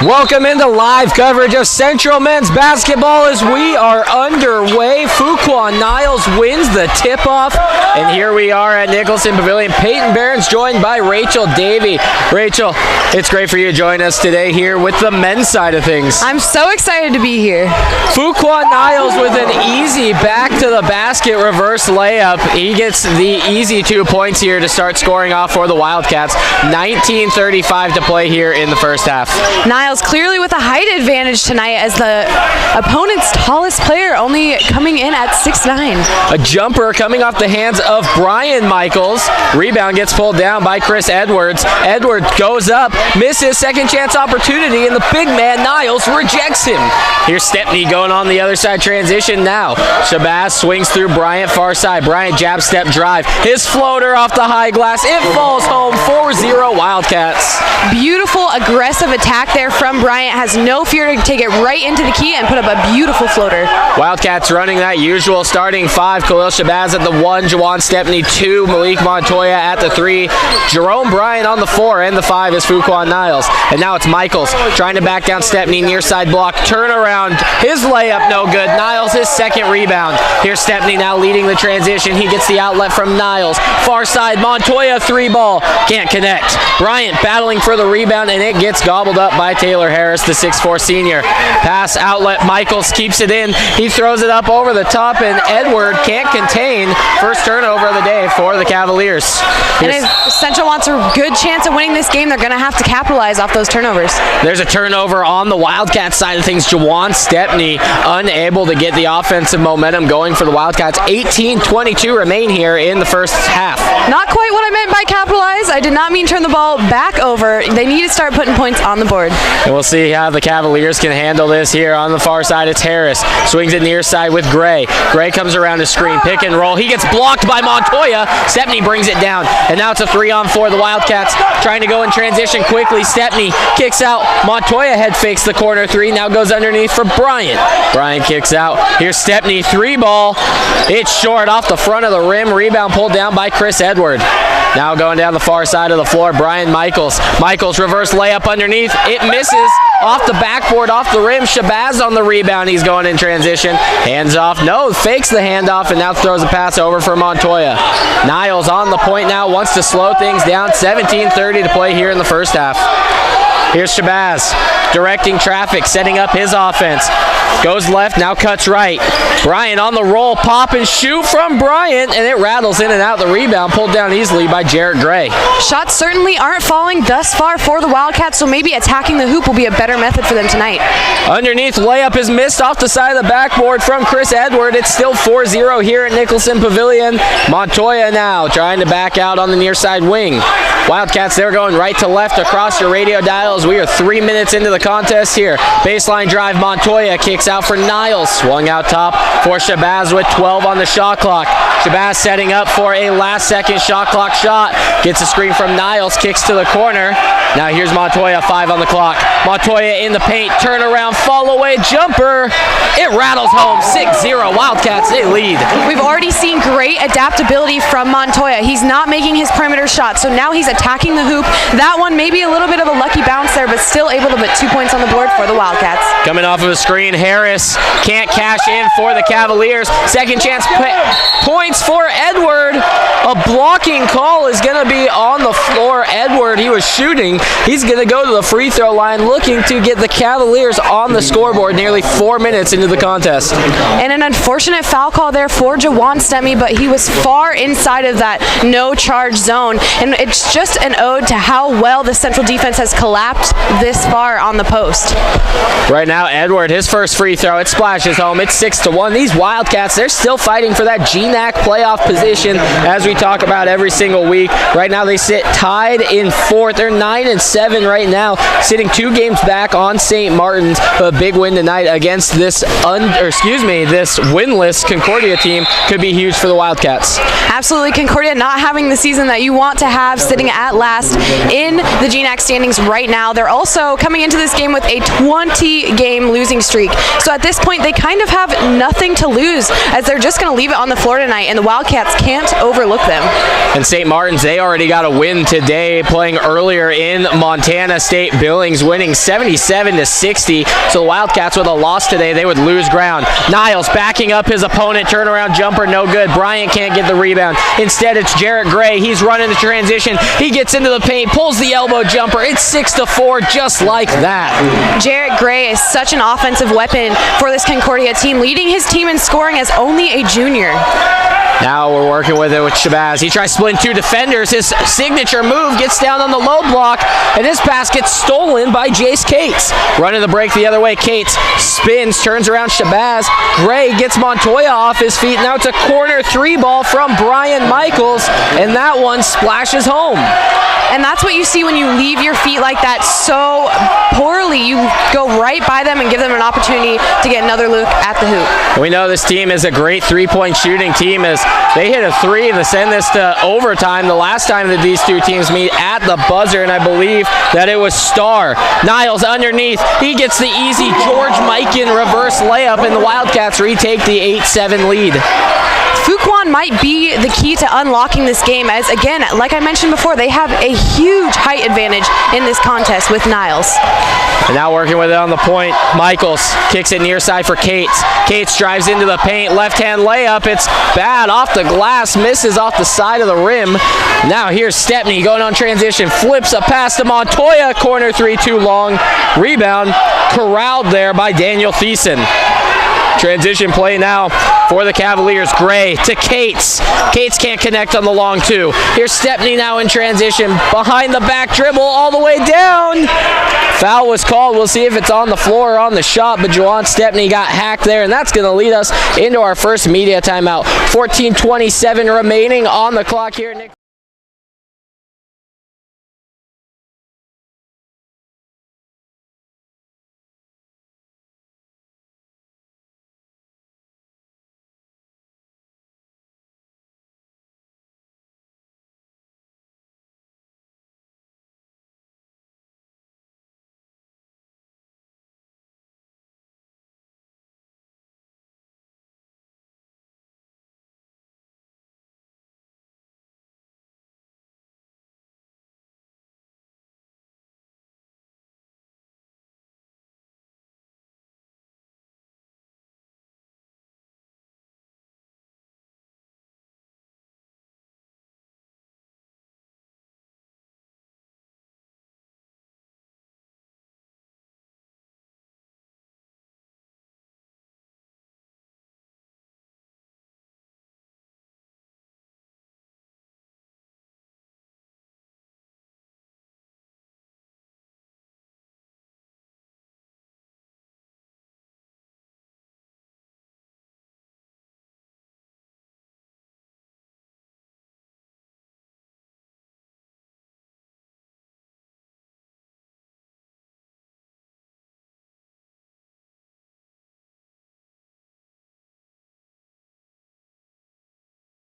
Welcome into live coverage of Central men's basketball as we are underway. Fuquan Niles wins the tip-off, and here we are at Nicholson Pavilion. Peyton Barron's joined by Rachel Davey. Rachel, it's great for you to join us today here with the men's side of things. I'm so excited to be here. Fuquan Niles with an easy back-to-the-basket reverse layup. He gets the easy 2 points here to start scoring off for the Wildcats. 19:35 to play here in the first half. Niles clearly with a height advantage tonight as the opponent's tallest player, only coming in at 6'9". A jumper coming off the hands of Brian Michaels. Rebound gets pulled down by Chris Edwards. Edwards goes up, misses second chance opportunity, and the big man Niles rejects him. Here's Stepney going on the other side transition now. Shabazz swings through Bryant far side. Bryant jab step drive. His floater off the high glass. It falls home 4-0 Wildcats. Beautiful aggressive attack there from Bryant. Has no fear to take it right into the key and put up a beautiful floater. Wildcats running that usual starting five. Khalil Shabazz at the 1, Juwan Stepney 2, Malik Montoya at the 3, Jerome Bryant on the 4, and the 5 is Fuquan Niles. And now it's Michaels trying to back down Stepney, near side block, turnaround, his layup no good. Niles his second rebound. Here's Stepney now leading the transition. He gets the outlet from Niles. Far side, Montoya 3 ball, can't connect. Bryant battling for the rebound, and it gets gobbled up by Taylor Harris, the 6'4 senior. Pass outlet, Michaels keeps it in. He throws it up over the top, and Edward can't contain. First turnover of the day for the Cavaliers. And if Central wants a good chance of winning this game, they're going to have to capitalize off those turnovers. There's a turnover on the Wildcats side of things. Juwan Stepney unable to get the offensive momentum going for the Wildcats. 18:22 remain here in the first half. Not quite what I meant by capitalize. I did not mean turn the ball back over. They need to start putting points on the board. And we'll see how the Cavaliers can handle this here. On the far side, it's Harris. Swings it near side with Gray. Gray comes around his screen. Pick and roll. He gets blocked by Montoya. Stepney brings it down. And now it's a 3-on-4. The Wildcats trying to go in transition quickly. Stepney kicks out. Montoya head fakes the corner 3. Now goes underneath for Bryant. Bryant kicks out. Here's Stepney. 3 ball. It's short off the front of the rim. Rebound pulled down by Chris Edward. Now going down the far side of the floor, Brian Michaels. Michaels reverse layup underneath. It misses off the backboard, off the rim. Shabazz on the rebound. He's going in transition. Hands off. No, fakes the handoff and now throws a pass over for Montoya. Niles on the point now, wants to slow things down. 17:30 to play here in the first half. Here's Shabazz directing traffic, setting up his offense. Goes left, now cuts right. Bryant on the roll, pop and shoot from Bryant, and it rattles in and out. The rebound pulled down easily by Jarrett Gray. Shots certainly aren't falling thus far for the Wildcats, so maybe attacking the hoop will be a better method for them tonight. Underneath, layup is missed off the side of the backboard from Chris Edward. It's still 4-0 here at Nicholson Pavilion. Montoya now trying to back out on the near side wing. Wildcats, they're going right to left across your radio dials. We are 3 minutes into the contest here. Baseline drive, Montoya kicks out for Niles. Swung out top for Shabazz with 12 on the shot clock. Shabazz setting up for a last-second shot clock shot. Gets a screen from Niles, kicks to the corner. Now here's Montoya, 5 on the clock. Montoya in the paint, turnaround, fall-away jumper. It rattles home, 6-0. Wildcats, they lead. We've already seen great adaptability from Montoya. He's not making his perimeter shot, so now he's attacking the hoop. That one maybe a little bit of a lucky bounce there, but still able to put 2 points on the board for the Wildcats. Coming off of a screen, Harris can't cash in for the Cavaliers. Second chance points for Edward. A blocking call is going to be on the floor. Edward, he was shooting. He's going to go to the free throw line looking to get the Cavaliers on the scoreboard nearly 4 minutes into the contest. And an unfortunate foul call there for Juwan Stepney, but he was far inside of that no charge zone. And it's just an ode to how well the Central defense has collapsed this far on the post. Right now, Edward, his first free throw, it splashes home. It's 6-1. These Wildcats, they're still fighting for that GNAC playoff position, as we talk about every single week. Right now, they sit tied in 4th. They're 9-7 right now, sitting 2 games back on St. Martin's. A big win tonight against this winless Concordia team could be huge for the Wildcats. Absolutely, Concordia not having the season that you want to have, sitting at last in the GNAC standings right now. They're also coming into this game with a 20-game losing streak. So at this point, they kind of have nothing to lose, as they're just going to leave it on the floor tonight, and the Wildcats can't overlook them. And St. Martin's, they already got a win today, playing going earlier in Montana State. Billings winning 77-60. So the Wildcats with a loss today, they would lose ground. Niles backing up his opponent, turnaround jumper, no good. Bryant can't get the rebound. Instead, it's Jarrett Gray. He's running the transition. He gets into the paint, pulls the elbow jumper. It's 6-4, just like that. Jarrett Gray is such an offensive weapon for this Concordia team, leading his team in scoring as only a junior. Now we're working with it with Shabazz. He tries splitting two defenders. His signature move gets down on the low block, and his pass gets stolen by Jace Cates. Running the break the other way, Cates spins, turns around Shabazz. Gray gets Montoya off his feet. Now it's a corner three ball from Brian Michaels, and that one splashes home. And that's what you see when you leave your feet like that so poorly. You go right by them and give them an opportunity to get another look at the hoop. We know this team is a great three-point shooting team as they hit a three to send this to overtime the last time that these two teams meet at the buzzer, and I believe that it was Starr. Niles underneath. He gets the easy George Mikan reverse layup, and the Wildcats retake the 8-7 lead. Fuquan might be the key to unlocking this game as, again, like I mentioned before, they have a huge height advantage in this contest with Niles. And now working with it on the point, Michaels kicks it near side for Cates. Cates drives into the paint, left-hand layup. It's bad off the glass, misses off the side of the rim. Now here's Stepney going on transition, flips a pass to Montoya, corner three too long. Rebound corralled there by Daniel Thiessen. Transition play now for the Cavaliers. Gray to Cates. Cates can't connect on the long two. Here's Stepney now in transition. Behind the back dribble all the way down. Foul was called. We'll see if it's on the floor or on the shot, but Juwan Stepney got hacked there, and that's going to lead us into our first media timeout. 14:27 remaining on the clock here, Nick.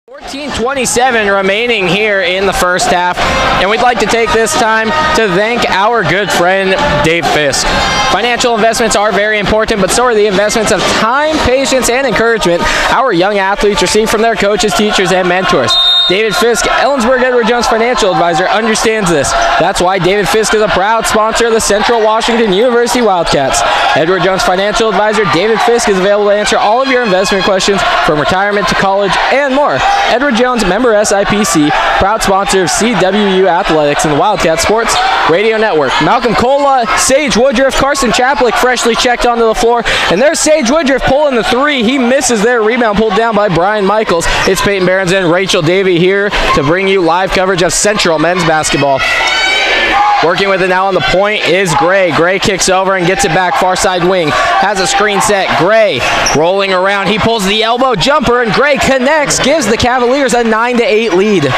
$14:27 remaining here in the first half, and we'd like to take this time to thank our good friend Dave Fisk. Financial investments are very important, but so are the investments of time, patience, and encouragement our young athletes receive from their coaches, teachers, and mentors. David Fisk, Ellensburg Edward Jones Financial Advisor, understands this. That's why David Fisk is a proud sponsor of the Central Washington University Wildcats. Edward Jones Financial Advisor David Fisk is available to answer all of your investment questions from retirement to college and more. Edward Jones, member SIPC, proud sponsor of CWU Athletics and the Wildcat Sports Radio Network. Malcolm Cola, Sage Woodruff, Carson Chaplick freshly checked onto the floor, and there's Sage Woodruff pulling the three. He misses there. Rebound pulled down by Brian Michaels. It's Peyton Behrens and Rachel Davey here to bring you live coverage of Central men's basketball. Working with it now on the point is Gray. Gray kicks over and gets it back far side wing. Has a screen set. Gray rolling around. He pulls the elbow jumper, and Gray connects, gives the Cavaliers a 9-8 lead.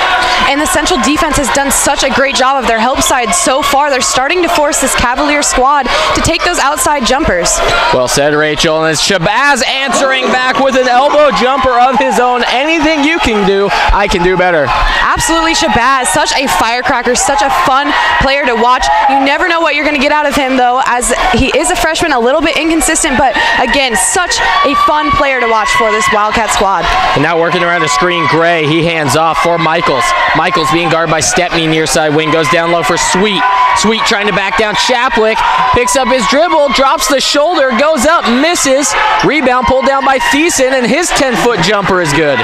And the Central defense has done such a great job of their help side so far. They're starting to force this Cavalier squad to take those outside jumpers. Well said, Rachel. And it's Shabazz answering back with an elbow jumper of his own. Anything you can do, I can do better. Absolutely, Shabazz. Such a firecracker, such a fun player to to watch. You never know what you're going to get out of him, though, as he is a freshman, a little bit inconsistent, but again, such a fun player to watch for this Wildcat squad. And now working around the screen, Gray, he hands off for Michaels. Michaels being guarded by Stepney near side wing, goes down low for Sweet. Sweet trying to back down Chaplick, picks up his dribble, drops the shoulder, goes up, misses. Rebound pulled down by Thiessen, and his 10-foot jumper is good.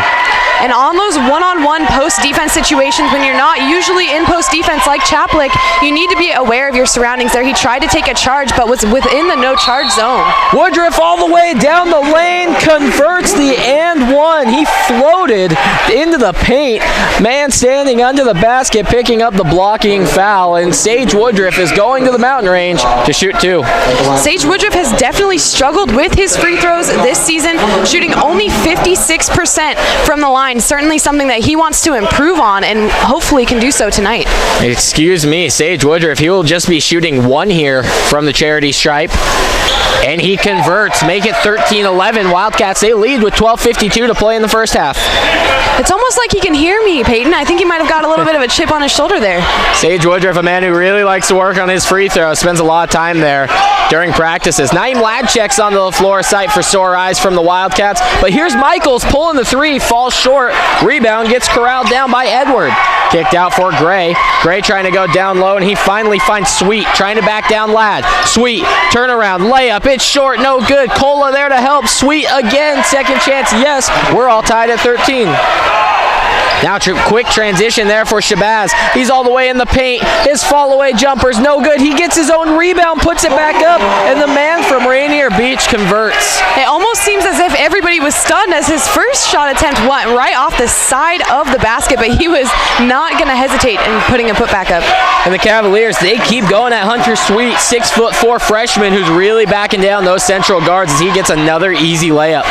And on those one-on-one post defense situations, when you're not usually in post defense like Chaplick, you need to be aware of your surroundings there. He tried to take a charge, but was within the no charge zone. Woodruff all the way down the lane, converts the and one. He floated into the paint. Man standing under the basket, picking up the blocking foul, and Sage Woodruff is going to the mountain range to shoot two. Sage Woodruff has definitely struggled with his free throws this season, shooting only 56% from the line. Certainly something that he wants to improve on, and hopefully can do so tonight. Excuse me, Sage Woodruff, he will just be shooting one here from the charity stripe. And he converts, make it 13-11. Wildcats, they lead with 12:52 to play in the first half. It's almost like he can hear me, Peyton. I think he might have got a little bit of a chip on his shoulder there. Sage Woodruff, a man who really likes to work on his free throws, spends a lot of time there during practices. Naeem Ladd checks onto the floor, sight for sore eyes from the Wildcats. But here's Michaels pulling the three, falls short. Rebound gets corralled down by Edward. Kicked out for Gray. Gray trying to go down low, and he finally finds Sweet, trying to back down Ladd. Sweet, turnaround, layup, it's short, no good. Cola there to help. Sweet again, second chance, yes. We're all tied at 13. Now quick transition there for Shabazz. He's all the way in the paint. His fall-away jumper's no good. He gets his own rebound, puts it back up, and the man from Rainier Beach converts. It almost seems as if everybody was stunned as his first shot attempt went right off the side of the basket, but he was not going to hesitate in putting a putback up. And the Cavaliers, they keep going at Hunter Sweet, 6'4" freshman who's really backing down those central guards as he gets another easy layup.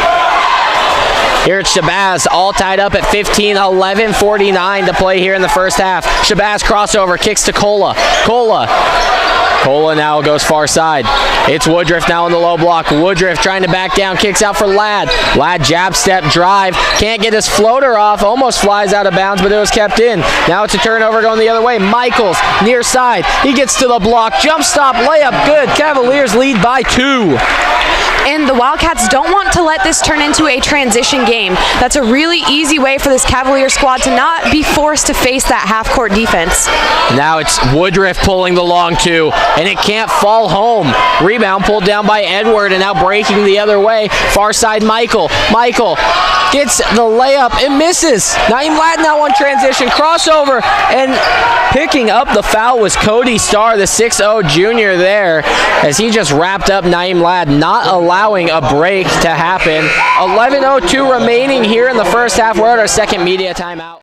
Here it's Shabazz, all tied up at 15, 11:49 to play here in the first half. Shabazz crossover, kicks to Cola. Cola now goes far side. It's Woodruff now in the low block. Woodruff trying to back down, kicks out for Ladd. Ladd jab step drive, can't get his floater off, almost flies out of bounds, but it was kept in. Now it's a turnover going the other way. Michaels near side, he gets to the block, jump stop, layup, good. Cavaliers lead by 2. And the Wildcats don't want to let this turn into a transition game. That's a really easy way for this Cavalier squad to not be forced to face that half-court defense. Now it's Woodruff pulling the long two, and it can't fall home. Rebound pulled down by Edward, and now breaking the other way. Far side Michael. Michael gets the layup and misses. Naeem Ladd now on transition, crossover, and picking up the foul was Cody Starr, the 6'0" junior there, as he just wrapped up Naeem Ladd, not allowing a break to happen. 11:02 remaining here in the first half. We're at our second media timeout.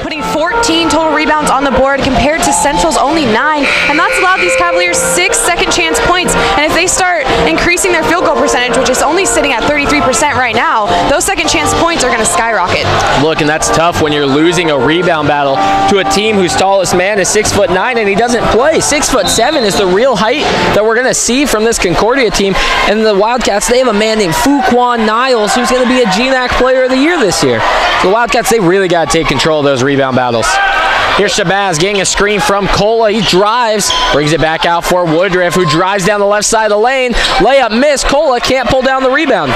putting 14 total rebounds on the board compared to Central's only 9, and that's allowed these Cavaliers 6 second chance points. And if they start increasing their field goal percentage, which is only sitting at 33% right now, those second chance points are going to skyrocket. Look, and that's tough when you're losing a rebound battle to a team whose tallest man is 6'9", and he doesn't play. 6'7" is the real height that we're going to see from this Concordia team. And the Wildcats, they have a man named Fuquan Niles who's going to be a GNAC Player of the Year this year. The Wildcats, they really got to take control of those rebound battles. Here's Shabazz getting a screen from Cola. He drives, brings it back out for Woodruff, who drives down the left side of the lane. Layup miss. Cola can't pull down the rebound.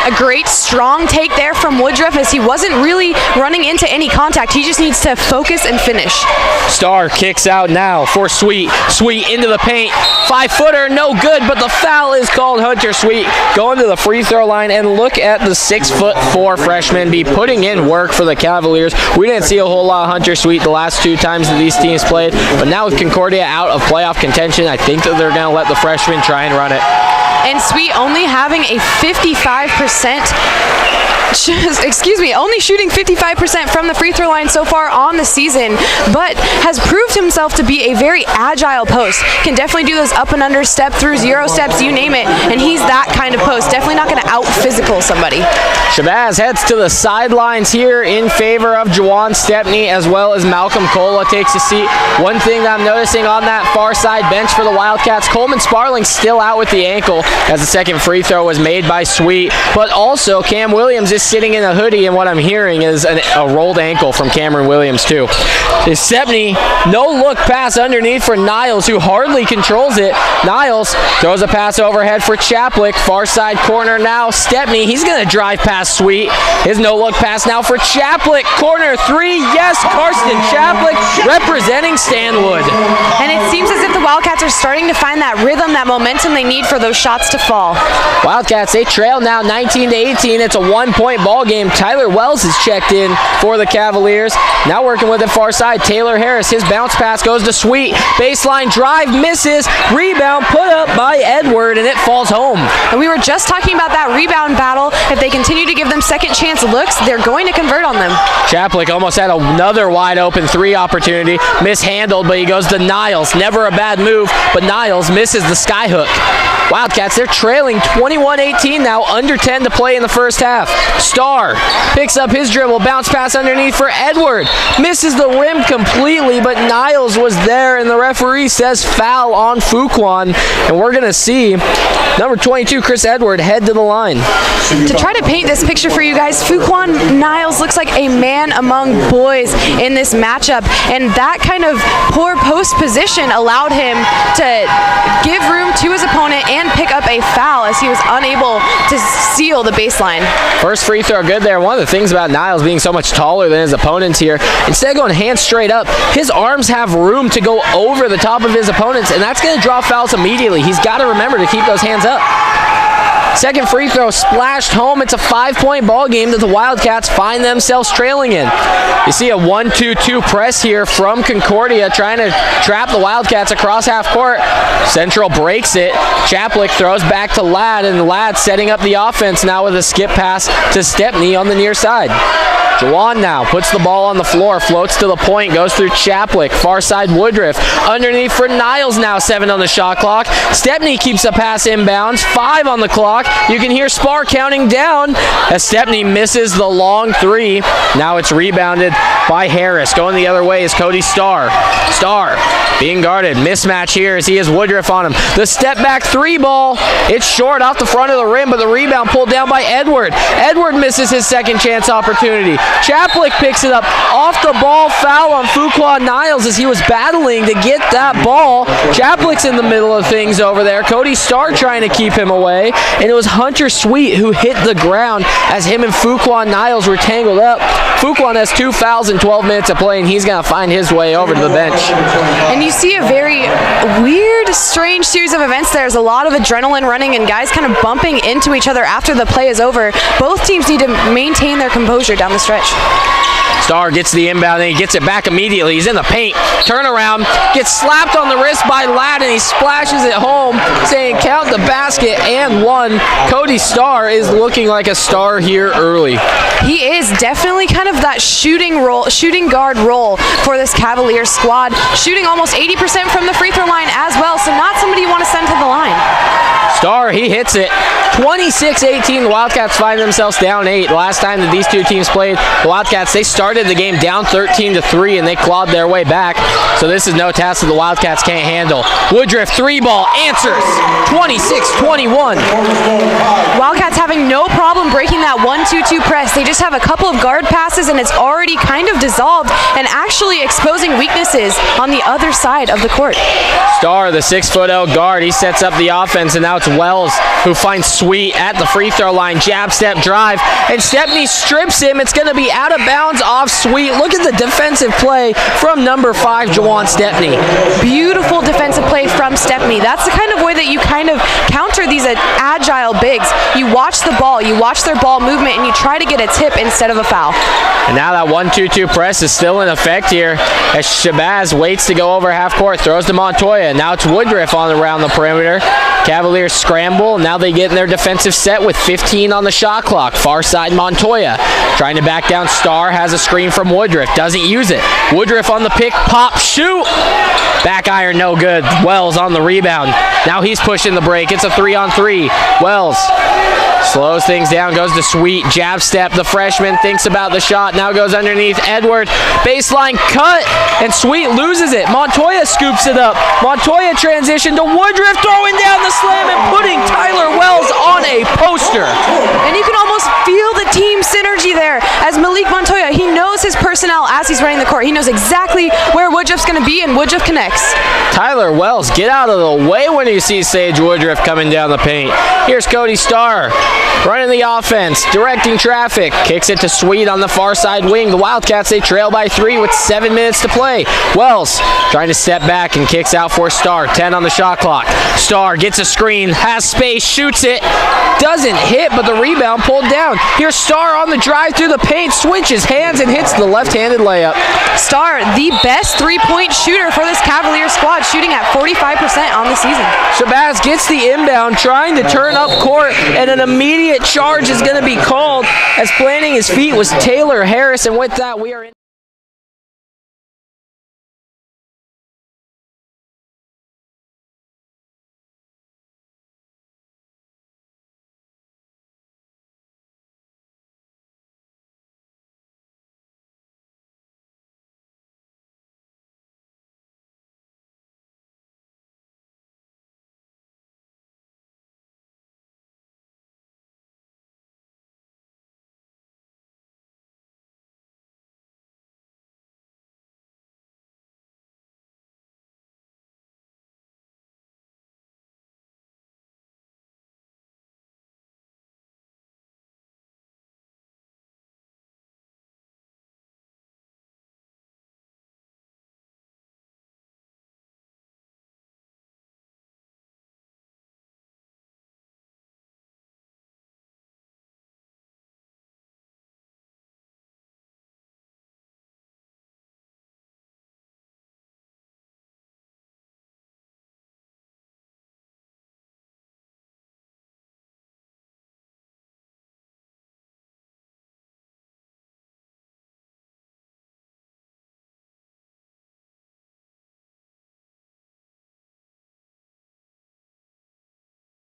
A great strong take there from Woodruff, as he wasn't really running into any contact. He just needs to focus and finish. Star kicks out now for Sweet. Sweet into the paint. 5-footer, no good, but the foul is called. Hunter Sweet going to the free throw line, and look at the 6'4" freshman be putting in work for the Cavaliers. We didn't see a whole lot of Hunter Sweet the last 2 times that these teams played, but now with Concordia out of playoff contention, I think that they're going to let the freshman try and run it. And Sweet only having a 55%, only shooting 55% from the free throw line so far on the season, but has proved himself to be a very agile post. Can definitely do those up and under, step through, 0 steps, you name it, and he's that kind of post. Definitely not going to out-physical somebody. Shabazz heads to the sidelines here in favor of Juwan Stepney, as well as Malcolm Cola takes a seat. One thing that I'm noticing on that far side bench for the Wildcats, Coleman Sparling still out with the ankle, as the second free throw was made by Sweet, but also Cam Williams is sitting in a hoodie, and what I'm hearing is a rolled ankle from Cameron Williams too. Stepney, no look pass underneath for Niles, who hardly controls it. Niles throws a pass overhead for Chaplick, far side corner now. Stepney, he's going to drive past Sweet. His no look pass now for Chaplick, corner 3, yes, Karsten Chaplick representing Stanwood. And it seems as if the Wildcats are starting to find that rhythm, that momentum they need for those shots to fall. Wildcats, they trail now 19-18. It's a 1-point ball game. Tyler Wells is checked in for the Cavaliers. Now working with it far side, Taylor Harris. His bounce pass goes to Sweet. Baseline drive, misses. Rebound put up by Edward, and it falls home. And we were just talking about that rebound battle. If they continue to give them second chance looks, they're going to convert on them. Chaplick almost had another wide open 3 opportunity. Mishandled, but he goes to Niles. Never a bad move, but Niles misses the skyhook. Wildcats, they're trailing 21-18 now, under 10 to play in the first half. Starr picks up his dribble, bounce pass underneath for Edward. Misses the rim completely, but Niles was there, and the referee says foul on Fuquan. And we're going to see number 22, Chris Edward, head to the line. To try to paint this picture for you guys, Fuquan Niles looks like a man among boys in this matchup, and that kind of poor post position allowed him to give room to his opponent and pick up a foul, as he was unable to seal the baseline. First free throw good there. One of the things about Niles being so much taller than his opponents here, instead of going hands straight up, his arms have room to go over the top of his opponents, and that's going to draw fouls immediately. He's got to remember to keep those hands up. Second free throw splashed home. It's a 5-point ball game that the Wildcats find themselves trailing in. You see a 1-2-2 press here from Concordia, trying to trap the Wildcats across half court. Central breaks it. Chaplick throws back to Ladd, and Ladd setting up the offense now with a skip pass to Stepney on the near side. Juwan now puts the ball on the floor, floats to the point, goes through Chaplick, far side Woodruff, underneath for Niles now, 7 on the shot clock. Stepney keeps a pass inbounds, 5 on the clock. You can hear Spar counting down as Stepney misses the long 3. Now it's rebounded by Harris. Going the other way is Cody Starr. Starr being guarded. Mismatch here as he has Woodruff on him. The step back 3 ball. It's short off the front of the rim, but the rebound pulled down by Edward. Edward misses his second chance opportunity. Chaplick picks it up. Off the ball, foul on Fuquan Niles as he was battling to get that ball. Chaplick's in the middle of things over there. Cody Starr trying to keep him away. And it was Hunter Sweet who hit the ground as him and Fuquan Niles were tangled up. Fuquan has 2 fouls in 12 minutes of play, and he's going to find his way over to the bench. And you see a very weird, strange series of events. There's a lot of adrenaline running and guys kind of bumping into each other after the play is over. Both teams need to maintain their composure down the stretch. Starr gets the inbound and he gets it back immediately. He's in the paint. Turnaround. Gets slapped on the wrist by Ladd and he splashes it home, saying count the basket and 1. Cody Starr is looking like a star here early. He is definitely kind of that shooting guard role for this Cavaliers squad, shooting almost 80% from the free throw line as well, so not somebody you want to send to the line. Starr, he hits it. 26-18, the Wildcats find themselves down 8. The last time that these two teams played, the Wildcats, they started the game down 13-3, and they clawed their way back. So this is no task that the Wildcats can't handle. Woodruff, 3-ball, answers, 26-21. Wildcats having no problem breaking that 1-2-2 press. They just have a couple of guard passes, and it's already kind of dissolved and actually exposing weaknesses on the other side of the court. Starr, the 6'0" guard, he sets up the offense, and now it's Wells who finds Sweet at the free throw line. Jab step drive, and Stepney strips him. It's going to be out of bounds off Sweet. Look at the defensive play from number 5, Jawan Stepney. Beautiful defensive play from Stepney. That's the kind of way that you kind of counter these agile bigs. You watch the ball, you watch their ball movement, and you try to get a tip instead of a foul. And now that 1-2-2 press is still in effect here as Shabazz waits to go over half court, throws to Montoya. Now it's Woodruff around the perimeter. Cavaliers scramble. Now they get in their defensive set with 15 on the shot clock. Far side Montoya trying to back down. Starr has a screen from Woodruff. Doesn't use it. Woodruff on the pick, pop, shoot. Back iron, no good. Wells on the rebound. Now he's pushing the break. It's a 3-on-3. Wells slows things down, goes to Sweet. Jab step. The freshman thinks about the shot. Now goes underneath Edward. Baseline cut, and Sweet loses it. Montoya scoops it up. Montoya transition to Woodruff, throwing down the slam and putting Tyler Wells on a poster. And you can almost feel the team synergy there as Malik Montoya, he knows his personnel as he's running the court. He knows exactly where Woodruff's going to be, and Woodruff connects. Tyler Wells, get out of the way when you see Sage Woodruff coming down the paint. Here's Cody Starr running the offense, directing traffic, kicks it to Sweet on the far side wing. The Wildcats, they trail by 3 with 7 minutes to play. Wells trying to step back and kicks out for Starr. 10 on the shot clock. Starr gets a screen, has space, shoots it, doesn't hit, but the rebound pulled down. Here's Starr on the drive through the paint, switches hands and hits the left-handed layup. Starr, the best three-point shooter for this Cavaliers squad, shooting at 45% on the season. Shabazz gets the inbound, trying to turn up court, and an immediate charge is going to be called as planting his feet was Taylor Harris, and with that we are in.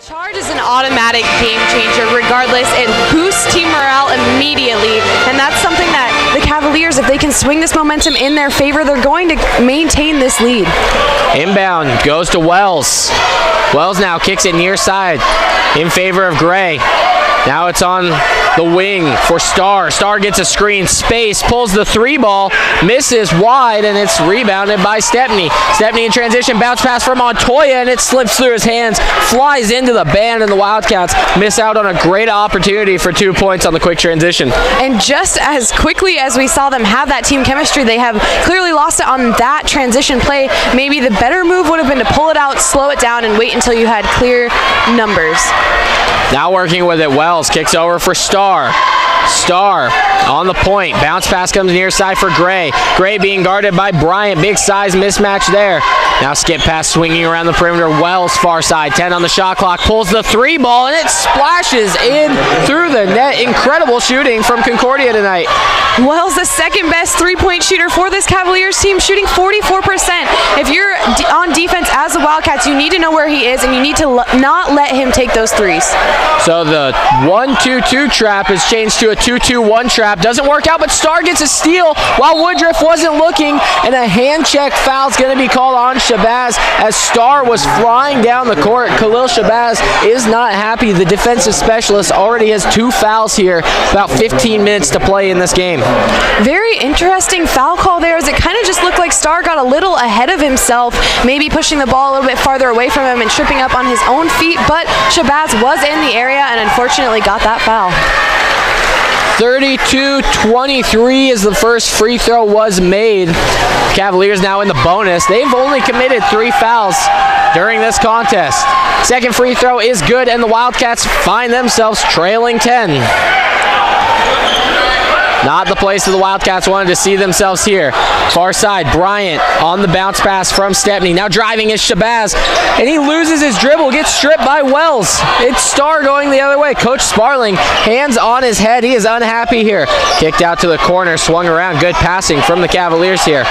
Charge is an automatic game changer regardless. It boosts team morale immediately, and that's something that the Cavaliers, if they can swing this momentum in their favor, they're going to maintain this lead. Inbound goes to Wells. Wells now kicks it near side in favor of Gray. Now it's on the wing for Starr. Starr gets a screen, space, pulls the 3-ball, misses wide, and it's rebounded by Stepney. Stepney in transition, bounce pass for Montoya, and it slips through his hands, flies into the band, and the Wildcats miss out on a great opportunity for 2 points on the quick transition. And just as quickly as we saw them have that team chemistry, they have clearly lost it on that transition play. Maybe the better move would have been to pull it out, slow it down, and wait until you had clear numbers. Now working with it, Wells kicks over for Starr. Starr on the point. Bounce pass comes near side for Gray. Gray being guarded by Bryant. Big size mismatch there. Now skip pass swinging around the perimeter. Wells far side, 10 on the shot clock, pulls the three ball and it splashes in through the net. Incredible shooting from Concordia tonight. Wells, the second best three-point shooter for this Cavaliers team, shooting 44%. If you're on defense as the Wildcats, you need to know where he is and you need to not let him take those threes. So the 1-2-2 trap is changed to a 2-2-1 trap. Doesn't work out, but Starr gets a steal while Woodruff wasn't looking, and a hand check foul is going to be called on Shabazz as Starr was flying down the court. Khalil Shabazz is not happy. The defensive specialist already has 2 fouls here, about 15 minutes to play in this game. Very interesting foul call there, as it kind of just looked like Starr got a little ahead of himself, maybe pushing the ball a little bit farther away from him and tripping up on his own feet, but Shabazz was in the area and unfortunately got that foul. 32-23 as the first free throw was made. Cavaliers now in the bonus. They've only committed 3 fouls during this contest. Second free throw is good, and the Wildcats find themselves trailing 10. Not the place that the Wildcats wanted to see themselves here. Far side, Bryant on the bounce pass from Stepney. Now driving is Shabazz, and he loses his dribble, gets stripped by Wells. It's Starr going the other way. Coach Sparling, hands on his head. He is unhappy here. Kicked out to the corner, swung around. Good passing from the Cavaliers here.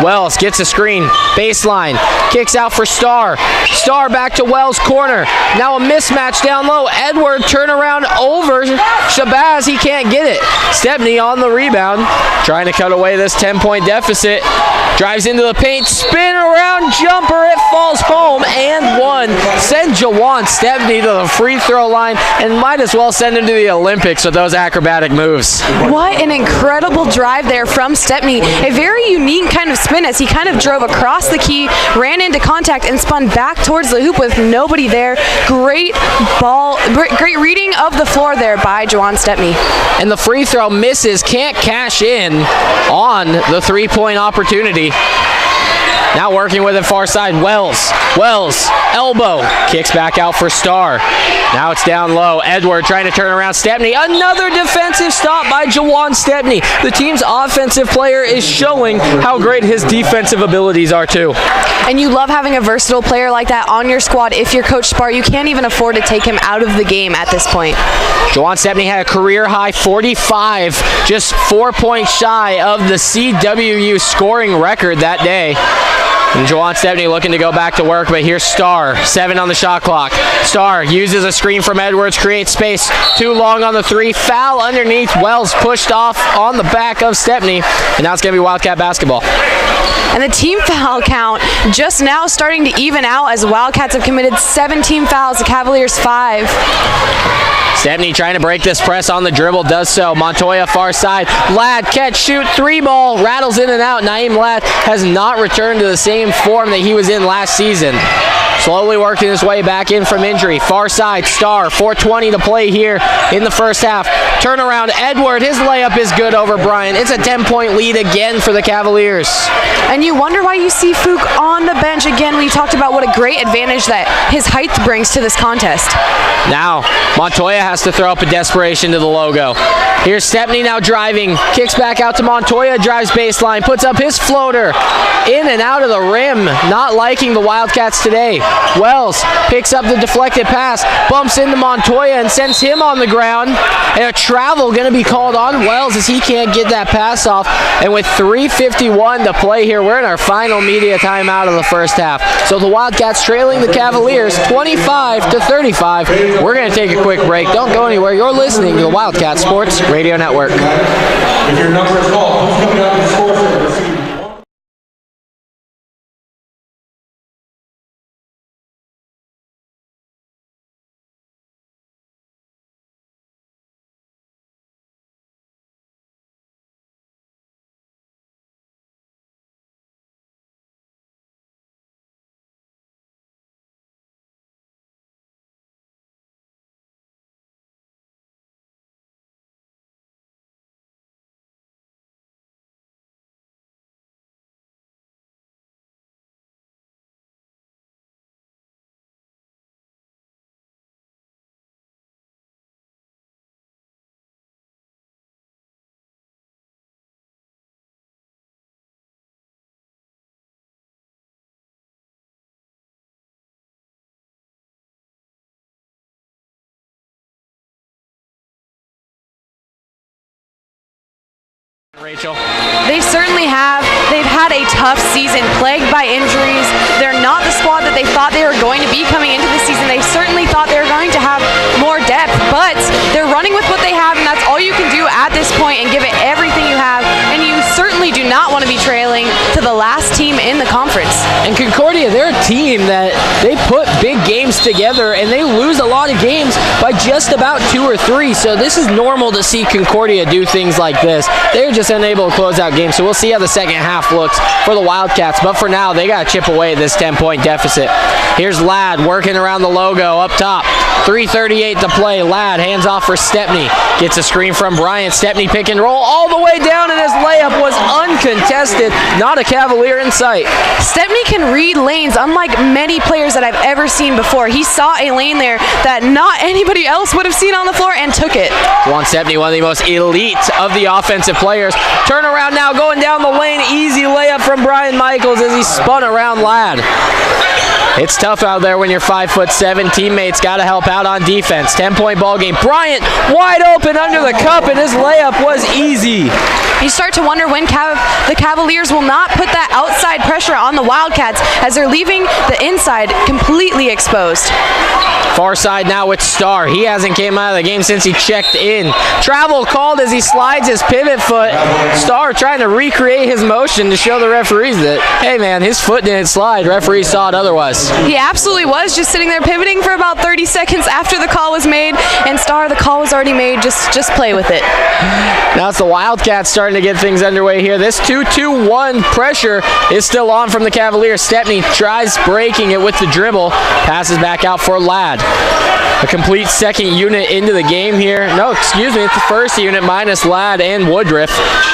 Wells gets a screen, baseline, kicks out for Starr. Starr back to Wells' corner. Now a mismatch down low. Edward turnaround over Shabazz. He can't get it. Stepney on the rebound, trying to cut away this 10-point deficit. Drives into the paint, spin around jumper, it falls home and one. Send Jawan Stepney to the free throw line and might as well send him to the Olympics with those acrobatic moves. What an incredible drive there from Stepney. A very unique kind of spin as he kind of drove across the key, ran into contact and spun back towards the hoop with nobody there. Great ball, great reading of the floor there by Jawan Stepney. And the free throw misses, can't cash in on the three-point opportunity. Now working with it far side, Wells, elbow, kicks back out for Starr. Now it's down low, Edward trying to turn around Stepney. Another defensive stop by Jawan Stepney. The team's offensive player is showing how great his defensive abilities are too. And you love having a versatile player like that on your squad. If you're Coach Spar, you can't even afford to take him out of the game at this point. Jawan Stepney had a career-high 45, just 4 points shy of the CWU scoring record that day. And Jawan Stepney looking to go back to work, but here's Starr, 7 on the shot clock. Starr uses a screen from Edwards, creates space, too long on the 3, foul underneath, Wells pushed off on the back of Stepney, and now it's going to be Wildcat basketball. And the team foul count just now starting to even out as Wildcats have committed 17 fouls, the Cavaliers 5. Stepney trying to break this press on the dribble, does so. Montoya far side. Ladd catch, shoot, 3 ball, rattles in and out. Naeem Ladd has not returned to the same form that he was in last season. Slowly working his way back in from injury. Far side, Starr, 4:20 to play here in the first half. Turnaround, Edward, his layup is good over Bryant. It's a 10-point lead again for the Cavaliers. And you wonder why you see Fook on the bench again. We talked about what a great advantage that his height brings to this contest. Now, Montoya has to throw up a desperation to the logo. Here's Stepney now driving, kicks back out to Montoya, drives baseline, puts up his floater, in and out of the rim. Not liking the Wildcats today. Wells picks up the deflected pass, bumps into Montoya and sends him on the ground. And a travel going to be called on Wells as he can't get that pass off. And with 3:51 to play here, we're in our final media timeout of the first half. So the Wildcats trailing the Cavaliers 25-35. We're going to take a quick break. Don't go anywhere. You're listening to the Wildcat Sports Radio Network. If your number is called, who's coming out to score for the Rachel. They certainly have. They've had a tough season, plagued by injuries. They're not the squad that they thought they were going to be coming into the season. They certainly thought they were going to have more depth, but they're running with what they have, and that's all you can do at this point and give it everything you have. And you certainly do not want to be trailing to the last team in the conference. And Concordia, they're a team that they put big games together, and they lose a lot of games by just about 2 or 3. So this is normal to see Concordia do things like this. They're just unable to close out games, so we'll see how the second half looks for the Wildcats. But for now, they got to chip away at this 10-point deficit. Here's Ladd working around the logo up top. 3:38 to play. Ladd hands off for Stepney. Gets a screen from Bryant. Stepney pick and roll all the way down, and his layup was uncontested. Not a Cavalier in sight. Stepney can read lanes unlike many players that I've ever seen before. He saw a lane there that not anybody else would have seen on the floor and took it. Juan Stepney, one of the most elite of the offensive players. Turn around now, going down the lane. Easy layup from Brian Michaels as he spun around Ladd. It's tough out there when you're 5'7". Teammates got to help out on defense. 10-point ball game. Bryant wide open under the cup, and his layup was easy. You start to wonder when the Cavaliers will not put that outside pressure on the Wildcats as they're leaving the inside completely exposed. Far side now with Starr. He hasn't came out of the game since he checked in. Travel called as he slides his pivot foot. Starr trying to recreate his motion to show the referees that, hey man, his foot didn't slide. Referees saw it otherwise. He absolutely was just sitting there pivoting for about 30 seconds after the call was made, and Starr, the call was already made. Just play with it. Now it's the Wildcats starting to get things underway here. This 2-2-1 pressure is still on from the Cavaliers. Stepney tries breaking it with the dribble. Passes back out for Ladd. A complete second unit into the game here. No, excuse me, it's the first unit minus Ladd and Woodruff.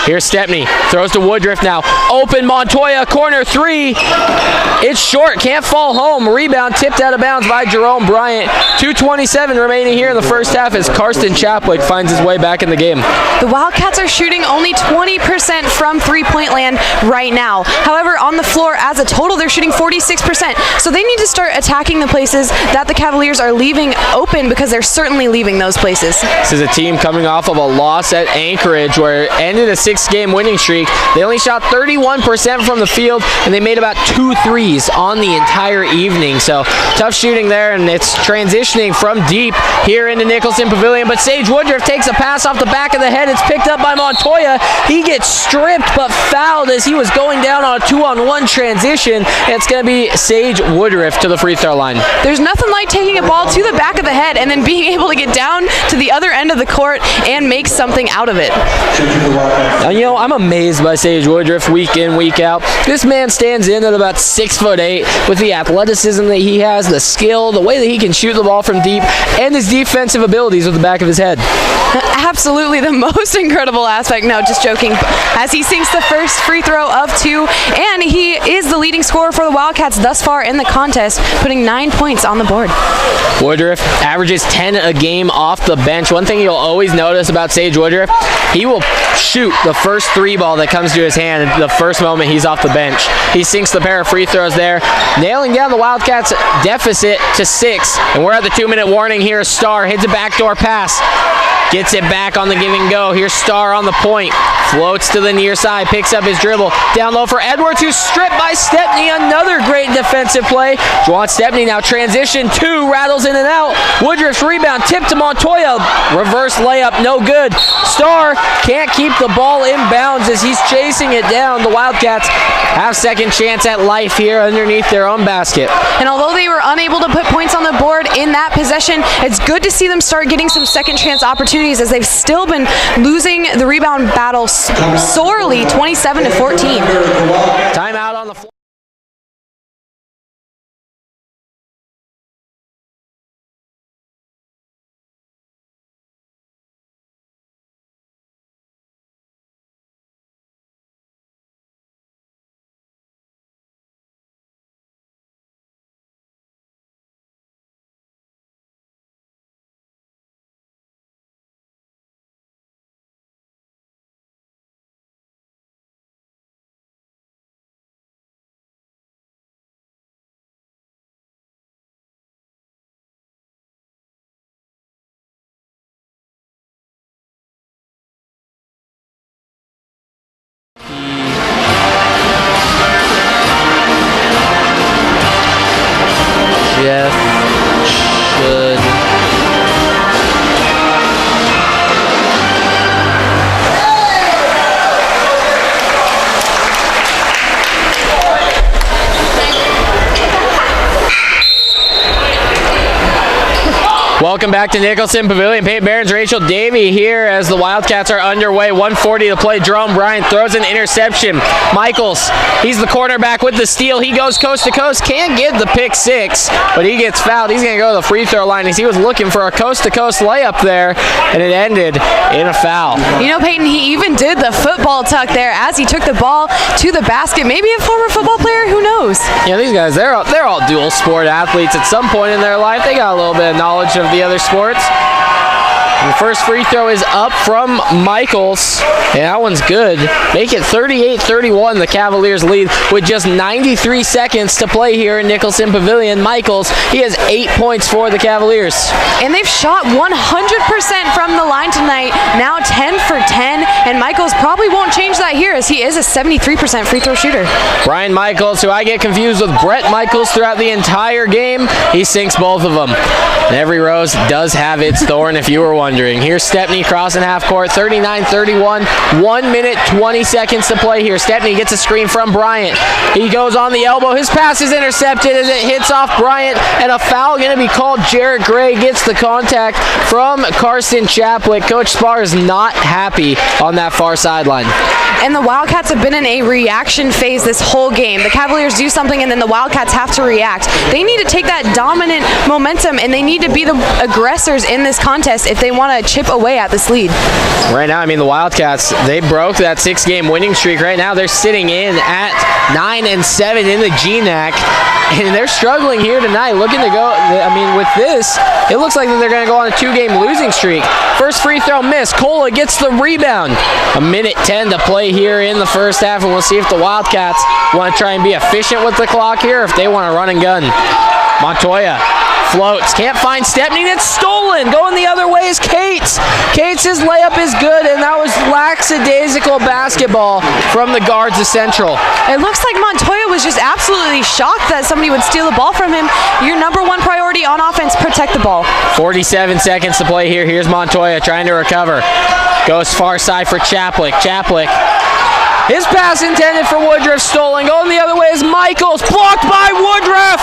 Here's Stepney. Throws to Woodruff now. Open Montoya, corner 3. It's short, can't fall home. Rebound tipped out of bounds by Jerome Bryant. 2:27 remaining here in the first half as Karsten Chapwick finds his way back in the game. The Wildcats are shooting only 20% from three-point land right now. However, on the floor as a total, they're shooting 46%. So they need to start attacking the places that the Cavaliers are leaving open, because they're certainly leaving those places. This is a team coming off of a loss at Anchorage where it ended a 6-game winning streak. They only shot 31% from the field, and they made about 2 threes on the entire evening. So tough shooting there, and it's transitioning from deep here into Nicholson Pavilion. But Sage Woodruff takes a pass off the back of the head. It's picked up by Montoya. He gets stripped but fouled as he was going down on a 2-on-1 transition. And it's going to be Sage Woodruff to the free throw line. There's nothing like taking a ball to the back of the head and then being able to get down to the other end of the court and make something out of it. I'm amazed by Sage Woodruff week in, week out. This man stands in at about 6'8" with the athleticism that he has, the skill, the way that he can shoot the ball from deep, and his defensive abilities with the back of his head. Absolutely the most incredible aspect. No, just joking. As he sinks the first free throw of 2, and he is the leading scorer for the Wildcats thus far in the contest, putting 9 points on the board. Woodruff averages 10 a game off the bench. One thing you'll always notice about Sage Woodruff, he will shoot the first 3 ball that comes to his hand the first moment he's off the bench. He sinks the pair of free throws there, nailing down the Wildcats' deficit to 6. And we're at the 2-minute warning here. Starr hits a backdoor pass. Gets it back on the give and go. Here's Starr on the point. Floats to the near side. Picks up his dribble. Down low for Edwards, who's stripped by Stepney. Another great defensive play. Juan Stepney now transition 2. Rattles in and out. Woodruff's rebound. Tip to Montoya. Reverse layup. No good. Starr can't keep the ball in bounds as he's chasing it down. The Wildcats have second chance at life here underneath their own basket. And although they were unable to put points on the board in that possession, it's good to see them start getting some second chance opportunities as they've still been losing the rebound battle sorely, 27-14. Timeout on the floor. Jeff should Welcome back to Nicholson Pavilion. Peyton Barron's Rachel Davey here as the Wildcats are underway. 1:40 to play. Jerome Bryant throws an interception. Michaels, he's the cornerback with the steal. He goes coast to coast. Can't get the pick six, but he gets fouled. He's going to go to the free throw line as he was looking for a coast to coast layup there, and it ended in a foul. You know, Peyton, he even did the football tuck there as he took the ball to the basket. Maybe a former football player, who knows? Yeah, these guys, they're all dual sport athletes at some point in their life. They got a little bit of knowledge of the other sports. The first free throw is up from Michaels, and that one's good. Make it 38-31. The Cavaliers lead with just 93 seconds to play here in Nicholson Pavilion. Michaels, he has 8 points for the Cavaliers. And they've shot 100% from the line tonight, now 10 for 10, and Michaels probably won't change that here as he is a 73% free throw shooter. Brian Michaels, who I get confused with Brett Michaels throughout the entire game, he sinks both of them. And every rose does have its thorn, if you were wondering. Here's Stepney crossing half court, 39-31, 1 minute, 20 seconds to play here. Stepney gets a screen from Bryant. He goes on the elbow. His pass is intercepted as it hits off Bryant, and a foul going to be called. Jarrett Gray gets the contact from Carson Chapwick. Coach Spar is not happy on that far sideline. And the Wildcats have been in a reaction phase this whole game. The Cavaliers do something, and then the Wildcats have to react. They need to take that dominant momentum, and they need to be the aggressors in this contest if they want to chip away at this lead. Right now, I mean, the Wildcats, they broke that 6-game winning streak. Right now, they're sitting in at 9-7 in the GNAC, and they're struggling here tonight, looking to go. I mean, with this, it looks like they're going to go on a 2-game losing streak. First free throw missed. Cola gets the rebound. 1:10 to play here in the first half, and we'll see if the Wildcats want to try and be efficient with the clock here, or if they want to run and gun. Montoya floats, can't find Stepney, it's stolen. Going the other way is Cates. Cates' layup is good, and that was lackadaisical basketball from the guards of Central. It looks like Montoya was just absolutely shocked that somebody would steal the ball from him. Your number one priority on offense, protect the ball. 47 seconds to play here. Here's Montoya trying to recover. Goes far side for Chapwick. Chapwick. His pass intended for Woodruff, stolen. Going the other way is Michaels, blocked by Woodruff.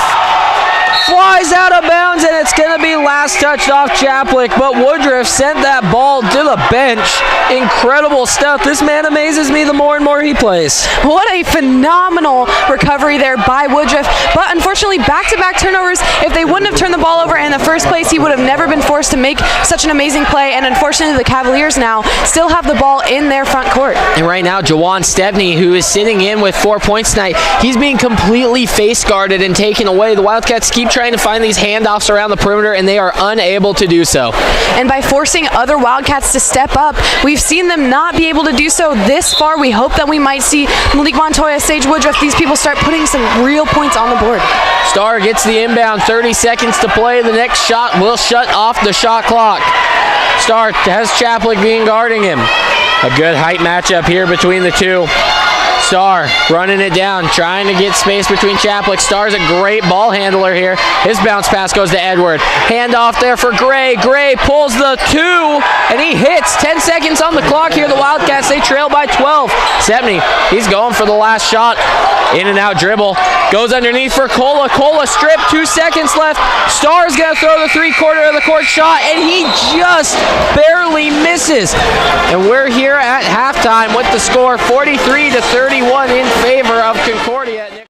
Flies out of bounds, and it's going to be last touched off Chapwick, but Woodruff sent that ball to the bench. Incredible stuff. This man amazes me the more and more he plays. What a phenomenal recovery there by Woodruff, but unfortunately back-to-back turnovers. If they wouldn't have turned the ball over in the first place, he would have never been forced to make such an amazing play, and unfortunately the Cavaliers now still have the ball in their front court. And right now, Jawan Stepney, who is sitting in with 4 points tonight, he's being completely face-guarded and taken away. The Wildcats keep trying to find these handoffs around the perimeter, and they are unable to do so. And by forcing other Wildcats to step up, we've seen them not be able to do so this far. We hope that we might see Malik Montoya, Sage Woodruff, these people start putting some real points on the board. Star gets the inbound, 30 seconds to play. The next shot will shut off the shot clock. Star has Chapwick being guarding him. A good height matchup here between the two. Star running it down, trying to get space between Chapwick. Star's a great ball handler here. His bounce pass goes to Edward. Handoff there for Gray. Gray pulls the 2, and he hits. 10 seconds on the clock here. The Wildcats, they trail by 12. Stepney, he's going for the last shot. In and out dribble. Goes underneath for Cola. Cola stripped, 2 seconds left. Star's going to throw the 3/4 of the court shot, and he just barely misses. And we're here at halftime with the score 43-31 in favor of Concordia.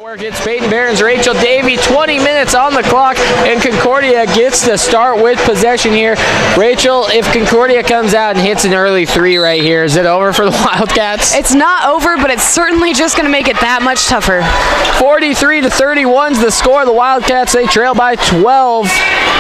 Work, it's Peyton Barron's Rachel Davey, 20 minutes on the clock, and Concordia gets to start with possession here. Rachel, if Concordia comes out and hits an early three right here, is it over for the Wildcats? It's not over, but it's certainly just going to make it that much tougher. 43-31 is the score. The Wildcats, they trail by 12.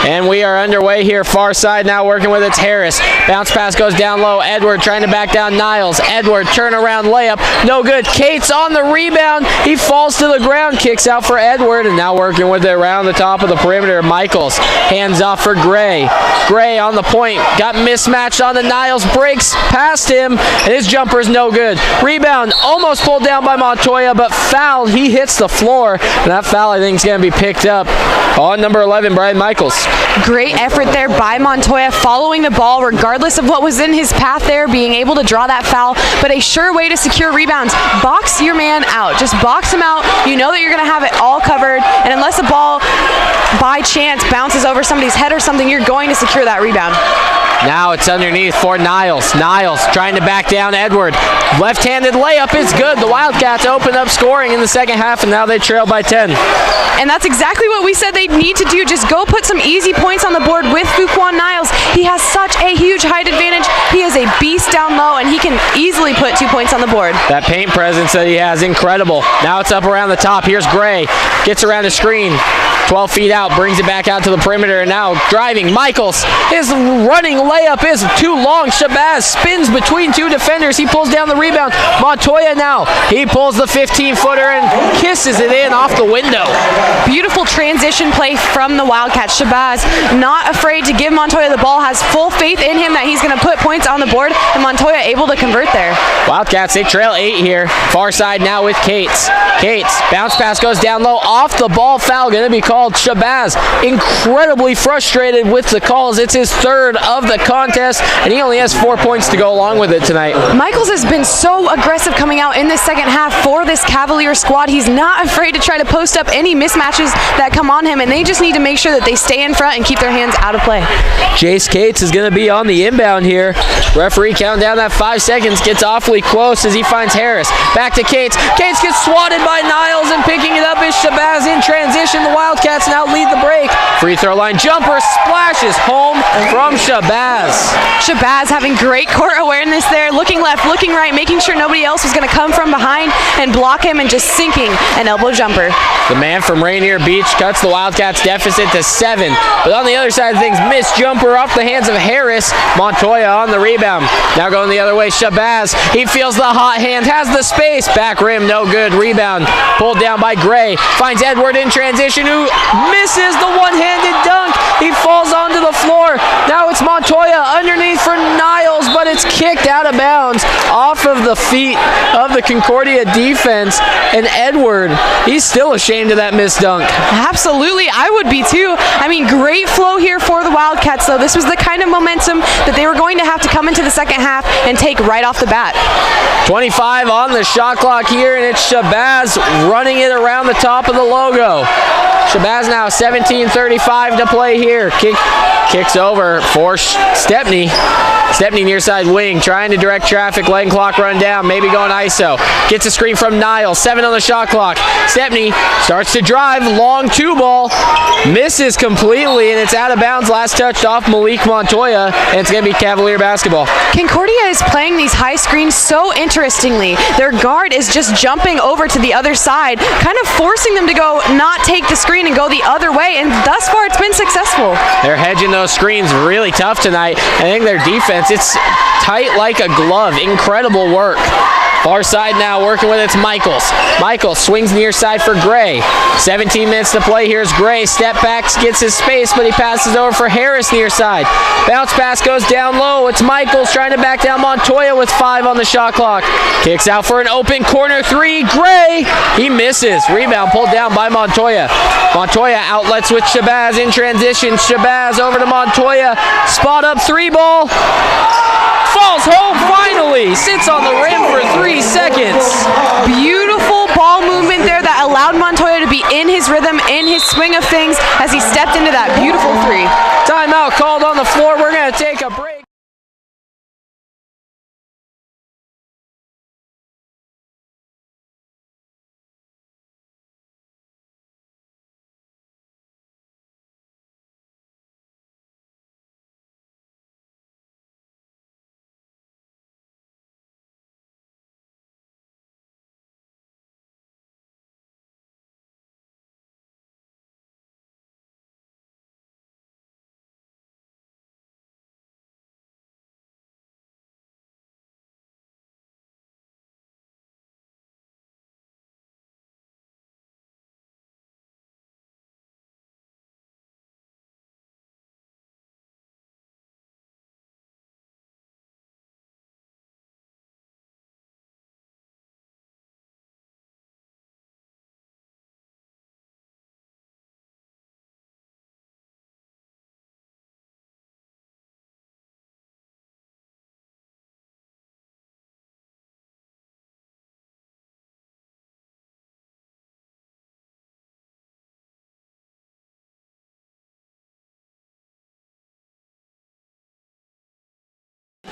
And we are underway here. Far side now working with its Harris. Bounce pass goes down low. Edward trying to back down Niles. Edward turnaround layup. No good. Cates on the rebound. He falls to the ground. Kicks out for Edward. And now working with it around the top of the perimeter. Michaels. Hands off for Gray. Gray on the point. Got mismatched on the Niles. Breaks past him. And his jumper is no good. Rebound. Almost pulled down by Montoya, but fouled. He hits the floor. And that foul, I think, is going to be picked up on number 11, Brian Michaels. Great effort there by Montoya, following the ball regardless of what was in his path there, being able to draw that foul, but a sure way to secure rebounds. Box your man out. Just box him out. You know that you're going to have it all covered, and unless a ball by chance bounces over somebody's head or something, you're going to secure that rebound. Now it's underneath for Niles. Niles trying to back down Edward. Left-handed layup is good. The Wildcats open up scoring in the second half, and now they trail by 10. And that's exactly what we said they'd need to do. Just go put some easy points on the board with Fuquan Niles. He has such a huge height advantage. He is a beast down low, and he can easily put 2 points on the board. That paint presence that he has, incredible. Now it's up around the top. Here's Gray. Gets around the screen. 12 feet out, brings it back out to the perimeter, and now driving. Michaels, his running layup is too long. Shabazz spins between two defenders. He pulls down the rebound. Montoya now, he pulls the 15-footer and kisses it in off the window. Beautiful transition play from the Wildcats. Shabazz not afraid to give Montoya the ball, has full faith in him that he's going to put points on the board, and Montoya able to convert there. Wildcats, they trail 8 here. Far side now with Cates. Cates, bounce pass goes down low, off the ball, foul going to be called. Shabazz incredibly frustrated with the calls. It's his third of the contest, and he only has 4 points to go along with it tonight. Michaels has been so aggressive coming out in the second half for this Cavalier squad. He's not afraid to try to post up any mismatches that come on him, and they just need to make sure that they stay in front and keep their hands out of play. Jace Cates is going to be on the inbound here. Referee counting down that 5 seconds, gets awfully close as he finds Harris. Back to Cates. Cates gets swatted by Niles, and picking it up is Shabazz in transition. The Wildcats now lead the break. Free throw line jumper splashes home from Shabazz. Shabazz having great court awareness there, looking left, looking right, making sure nobody else was going to come from behind and block him, and just sinking an elbow jumper. The man from Rainier Beach cuts the Wildcats deficit to 7. But on the other side of things, missed jumper off the hands of Harris. Montoya on the rebound. Now going the other way, Shabazz. He feels the hot hand, has the space. Back rim, no good. Rebound pulled down by Gray. Finds Edward in transition, who misses the one-handed dunk. He falls onto the floor. Now it's Montoya underneath for Niles, but it's kicked out of bounds off of the feet of the Concordia defense. And Edward, he's still ashamed of that missed dunk. Absolutely, I would be too. I mean, great flow here for the Wildcats, though. This was the kind of momentum that they were going to have to come into the second half and take right off the bat. 25 on the shot clock here, and it's Shabazz running it around the top of the logo. Shabazz now 17:35 to play here. Kicks over for Stepney. Stepney near side wing, trying to direct traffic, letting clock run down, maybe going ISO. Gets a screen from Niles, 7 on the shot clock. Stepney starts to drive, long 2-ball, misses completely, and it's out of bounds. Last touched off Malik Montoya, and it's going to be Cavalier basketball. Concordia is playing these high screens so interestingly. Their guard is just jumping over to the other side, kind of forcing them to go not take the screen and go the other way, and thus far it's been successful. They're hedging those screens really tough tonight. I think their defense, it's tight like a glove. Incredible work. Far side now working with its Michaels. Michaels swings near side for Gray. 17 minutes to play. Here's Gray. Step back, gets his space, but he passes over for Harris near side. Bounce pass goes down low. It's Michaels trying to back down Montoya with 5 on the shot clock. Kicks out for an open corner 3. Gray, he misses. Rebound pulled down by Montoya. Montoya outlets with Shabazz in transition. Shabazz over to Montoya. Spot up 3-ball. Falls home finally. Sits on the rim for 3 seconds. Beautiful ball movement there that allowed Montoya to be in his rhythm, in his swing of things as he stepped into that beautiful 3. Timeout called on the floor. We're going to take a break.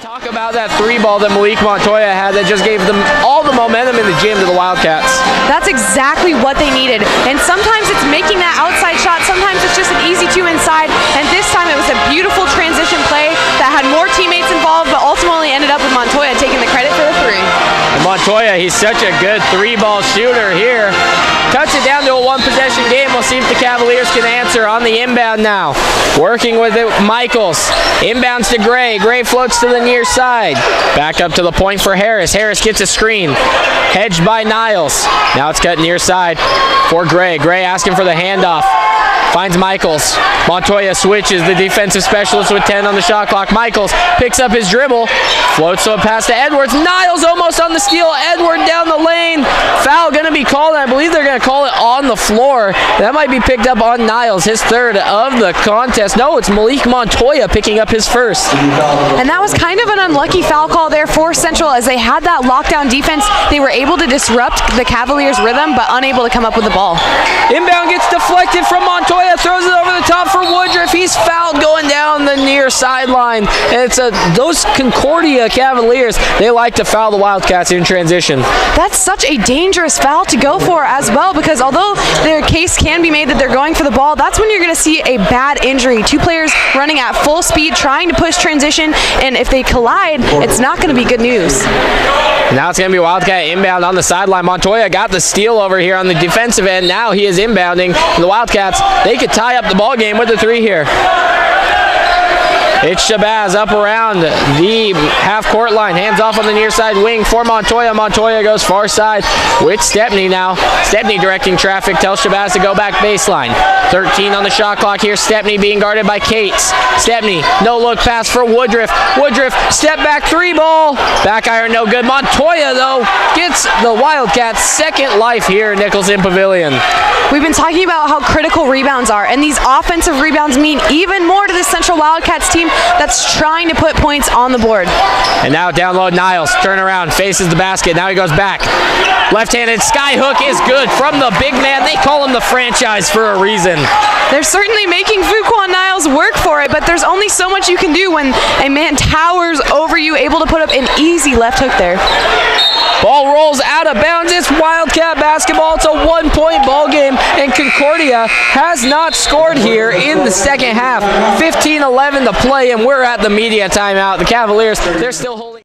Talk about that three ball that Malik Montoya had that just gave them all the momentum in the gym to the Wildcats. That's exactly what they needed. And sometimes it's making that outside shot, sometimes it's just an easy two inside, and this time it was a beautiful transition play that had more teammates involved, but ultimately ended up with Montoya taking the credit for the three. And Montoya, he's such a good three-ball shooter here. Cuts it down to a one-possession game. We'll see if the Cavaliers can answer on the inbound now. Working with it, Michaels. Inbounds to Gray. Gray floats to the near side. Back up to the point for Harris. Harris gets a screen. Hedged by Niles. Now it's cut near side for Gray. Gray asking for the handoff. Finds Michaels. Montoya switches. The defensive specialist with 10 on the shot clock. Michaels picks up his dribble. Floats to a pass to Edwards. Niles almost on the steal. Edward down the lane. Foul going to be called. I believe they're going to call it on the floor. That might be picked up on Niles, his third of the contest. No, it's Malik Montoya picking up his first. And that was kind of an unlucky foul call there for Central as they had that lockdown defense. They were able to disrupt the Cavaliers' rhythm, but unable to come up with the ball. Inbound gets deflected from Montoya. Throws it over the top for Woodruff. He's fouled going down the near sideline. And it's those Concordia Cavaliers, they like to foul the Wildcats in transition. That's such a dangerous foul to go for as well, because although their case can be made that they're going for the ball, that's when you're going to see a bad injury. Two players running at full speed, trying to push transition, and if they collide, it's not going to be good news. Now it's going to be Wildcat inbound on the sideline. Montoya got the steal over here on the defensive end. Now he is inbounding. The Wildcats, they could tie up the ball game with the three here. It's Shabazz up around the half-court line. Hands off on the near side wing for Montoya. Montoya goes far side with Stepney now. Stepney directing traffic, tells Shabazz to go back baseline. 13 on the shot clock here. Stepney being guarded by Cates. Stepney, no-look pass for Woodruff. Woodruff, step back three ball. Back iron, no good. Montoya, though, gets the Wildcats' second life here at Nicholson Pavilion. We've been talking about how critical rebounds are, and these offensive rebounds mean even more to the Central Wildcats team that's trying to put points on the board. And now down low, Niles, turn around, faces the basket. Now he goes back. Left-handed sky hook is good from the big man. They call him the franchise for a reason. They're certainly making Fuquan Niles work for it, but there's only so much you can do when a man towers over you, able to put up an easy left hook there. Ball rolls out of bounds. It's Wildcat basketball. It's a one-point ball game, and Concordia has not scored here in the second half. 15-11 to play, and we're at the media timeout. The Cavaliers, they're still holding.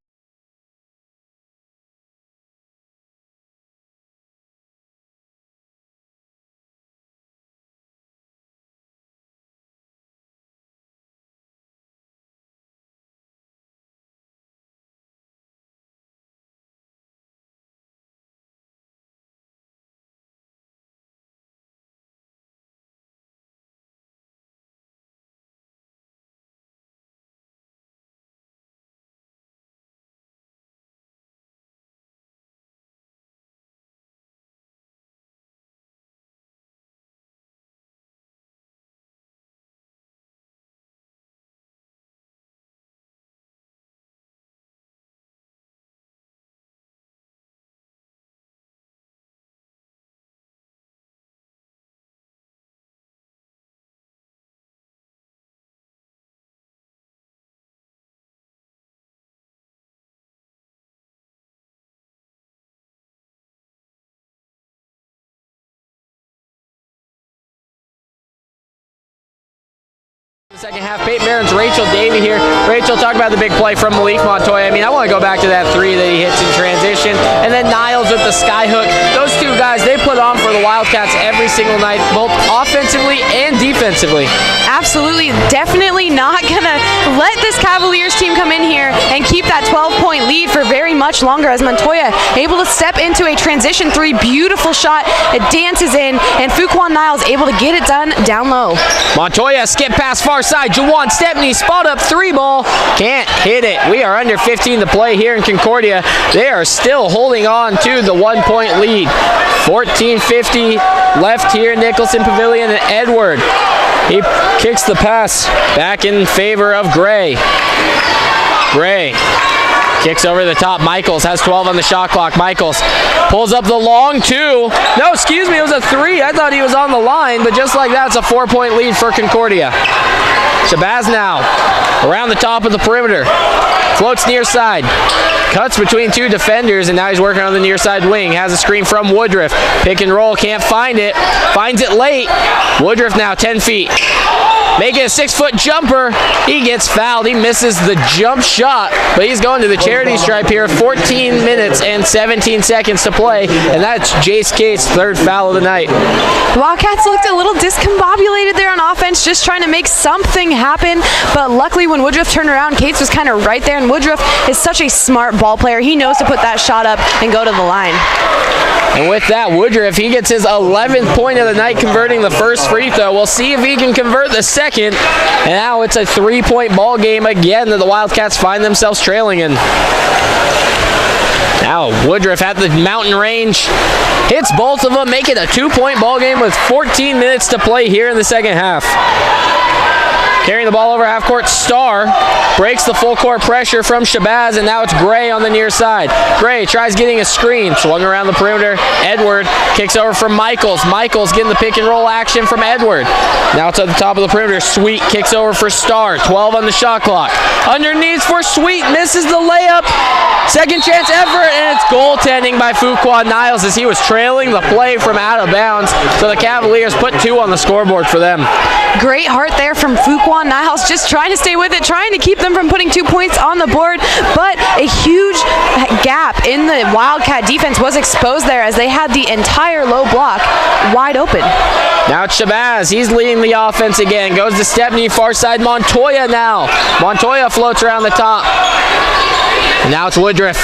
Second half, Peyton Barron's Rachel Davey here. Rachel, talk about the big play from Malik Montoya. I mean, I want to go back to that three that he hits in transition. And then Niles with the sky hook. Those two guys, they put on for the Wildcats every single night, both offensively and defensively. Absolutely. Definitely not going to let this Cavaliers team come in here and keep that 12-point lead for very much longer, as Montoya able to step into a transition three. Beautiful shot. It dances in, and Fuquan Niles able to get it done down low. Montoya skip pass far side. Jawan Stepney spot up three ball. Can't hit it. We are under 15 to play here in Concordia. They are still holding on to the 1-point lead. 14:50 left here in Nicholson Pavilion, and Edward, he kicks the pass back in favor of Gray. Gray kicks over the top. Michaels has 12 on the shot clock. Michaels pulls up the long two. No, excuse me, it was a three. I thought he was on the line, but just like that, it's a 4-point lead for Concordia. Shabazz now around the top of the perimeter. Floats near side. Cuts between two defenders, and now he's working on the near side wing. Has a screen from Woodruff. Pick and roll, can't find it. Finds it late. Woodruff now 10 feet. Making a 6-foot jumper. He gets fouled. He misses the jump shot, but he's going to the charity stripe here. 14 minutes and 17 seconds to play, and that's Jace Cates' third foul of the night. The Wildcats looked a little discombobulated there on offense, just trying to make something happen, but luckily when Woodruff turned around, Cates was kind of right there, and Woodruff is such a smart ball player. He knows to put that shot up and go to the line. And with that, Woodruff, he gets his 11th point of the night, converting the first free throw. We'll see if he can convert the second. And now it's a 3-point ball game again that the Wildcats find themselves trailing in. Now Woodruff at the mountain range, hits both of them, make it a 2-point ball game with 14 minutes to play here in the second half. Carrying the ball over half court, Starr breaks the full court pressure from Shabazz, and now it's Gray on the near side. Gray tries getting a screen, swung around the perimeter. Edward kicks over from Michaels. Michaels getting the pick and roll action from Edward. Now it's at the top of the perimeter. Sweet kicks over for Starr. 12 on the shot clock. Underneath for Sweet, misses the layup. Second chance effort, and it's goaltending by Fuqua Niles as he was trailing the play from out of bounds. So the Cavaliers put 2 on the scoreboard for them. Great heart there from Fuqua Niles, just trying to stay with it, trying to keep them from putting 2 points on the board, but a huge gap in the Wildcat defense was exposed there as they had the entire low block wide open. Now it's Shabazz. He's leading the offense again. Goes to Stepney, far side Montoya now. Montoya floats around the top. And now it's Woodruff.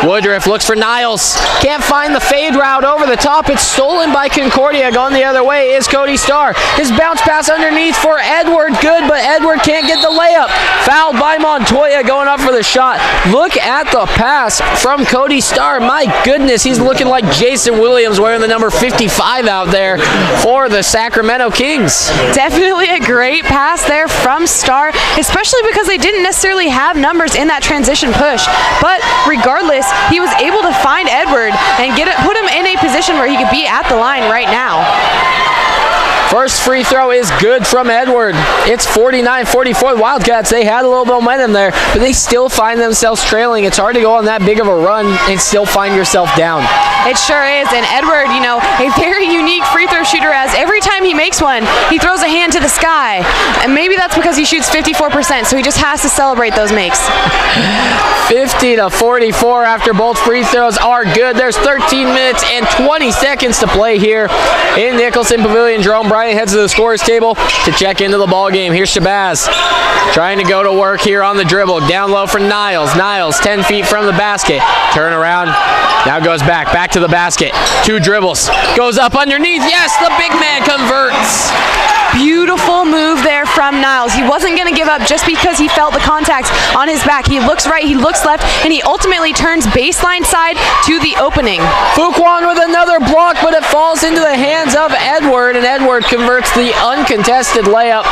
Woodruff looks for Niles. Can't find the fade route over the top. It's stolen by Concordia. Going the other way is Cody Starr. His bounce pass underneath for Edward. Good, but Edward can't get the layup. Fouled by Montoya going up for the shot. Look at the pass from Cody Starr. My goodness, he's looking like Jason Williams wearing the number 55 out there for the Sacramento Kings. Definitely a great pass there from Starr, especially because they didn't necessarily have numbers in that transition push. But regardless, he was able to find Edward and put him in a position where he could be at the line right now. First free throw is good from Edward. It's 49-44. The Wildcats, they had a little momentum there, but they still find themselves trailing. It's hard to go on that big of a run and still find yourself down. It sure is, and Edward, a very unique free throw shooter, as every time he makes one, he throws a hand to the sky. And maybe that's because he shoots 54%, so he just has to celebrate those makes. 50-44 after both free throws are good. There's 13 minutes and 20 seconds to play here in Nicholson Pavilion. Jerome Bryant heads to the scorer's table to check into the ball game. Here's Shabazz trying to go to work here on the dribble. Down low for Niles. Niles 10 feet from the basket. Turn around. Now goes back to the basket. 2 dribbles. Goes up underneath. Yes, the big man converts. Beautiful move there from Niles. He wasn't going to give up just because he felt the contact on his back. He looks right, he looks left, and he ultimately turns baseline side to the opening. Fuquan with another block, but it falls into the hands of Edward, and Edward converts the uncontested layup.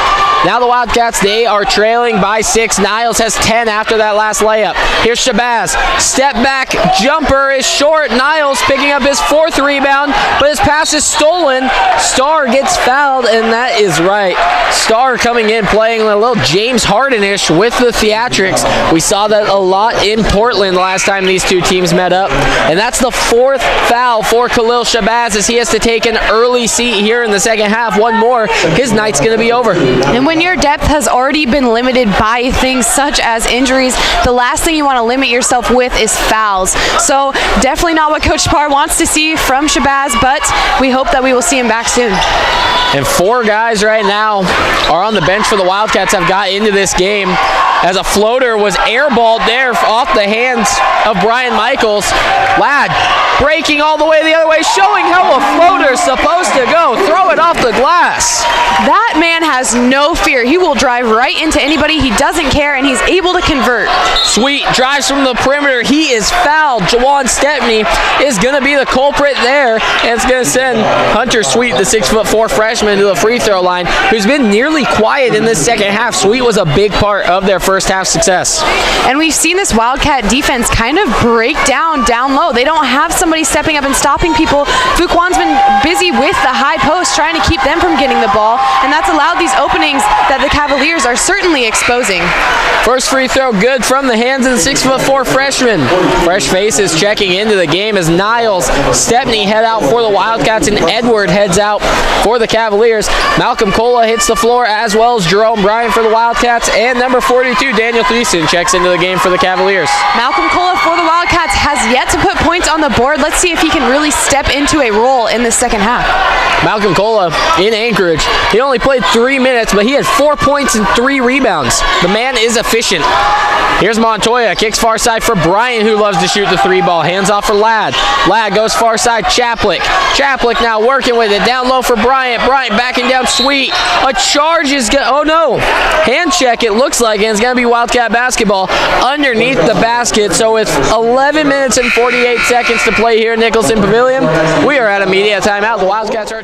Now the Wildcats, they are trailing by 6. Niles has 10 after that last layup. Here's Shabazz. Step back, jumper is short. Niles picking up his 4th rebound, but his pass is stolen. Starr gets fouled, and that is right. Starr coming in, playing a little James Harden-ish with the theatrics. We saw that a lot in Portland last time these two teams met up. And that's the 4th foul for Khalil Shabazz as he has to take an early seat here in the second half. One more, his night's going to be over. And when your depth has already been limited by things such as injuries, the last thing you want to limit yourself with is fouls. So definitely not what Coach Parr wants to see from Shabazz, but we hope that we will see him back soon. And 4 guys right now are on the bench for the Wildcats, have got into this game as a floater was airballed there off the hands of Brian Michaels. Ladd breaking all the way the other way, showing how a floater is supposed to go. Throw it off the glass. That man has no fear. He will drive right into anybody. He doesn't care, and he's able to convert. Sweet drives from the perimeter. He is fouled. Jawan Stepney is going to be the culprit there, and it's going to send Hunter Sweet, the 6'4" freshman, to the free throw line, who's been nearly quiet in this second half. Sweet was a big part of their first half success. And we've seen this Wildcat defense kind of break down low. They don't have somebody stepping up and stopping people. Fuquan's been busy with the high post trying to keep them from getting the ball, and that's allowed these openings that the Cavaliers are certainly exposing. First free throw good from the hands of the 6'4" freshman. Fresh faces checking into the game as Niles, Stepney head out for the Wildcats, and Edward heads out for the Cavaliers. Malcolm Cola hits the floor, as well as Jerome Bryant for the Wildcats, and number 42, Daniel Thiessen, checks into the game for the Cavaliers. Malcolm Cola for the Wildcats has yet to put points on the board. Let's see if he can really step into a role in the second half. Malcolm Cola in Anchorage. He only played 3 minutes, but he had 4 points and 3 rebounds. The man is efficient. Here's Montoya, kicks far side for Bryant, who loves to shoot the 3 ball. Hands off for Ladd. Ladd goes far side, Chaplick. Chaplick now working with it, down low for Bryant. Bryant backing down sweet. A charge is going, oh no, hand check it looks like, and it's going to be Wildcat basketball underneath the basket. So with 11 minutes and 48 seconds to play here at Nicholson Pavilion, we are at a media timeout. The Wildcats are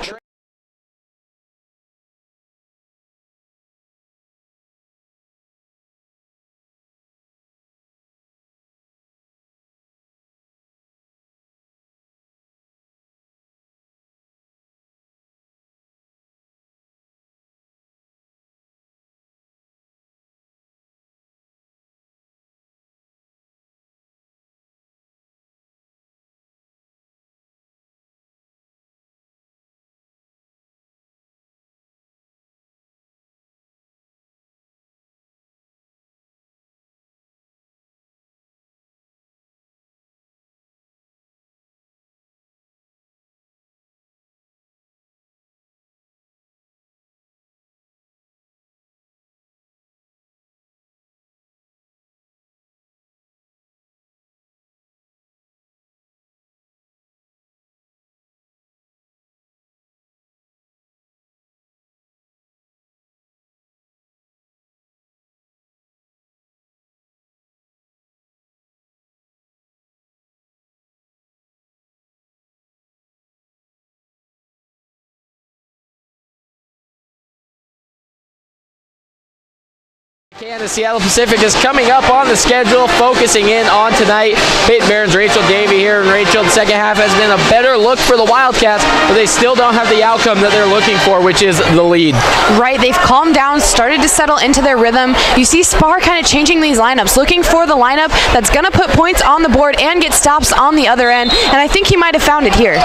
The Seattle Pacific is coming up on the schedule, focusing in on tonight. Peyton Barron's Rachel Davey here, and Rachel, the second half has been a better look for the Wildcats, but they still don't have the outcome that they're looking for, which is the lead. Right, they've calmed down, started to settle into their rhythm. You see Spar kind of changing these lineups, looking for the lineup that's going to put points on the board and get stops on the other end, and I think he might have found it here.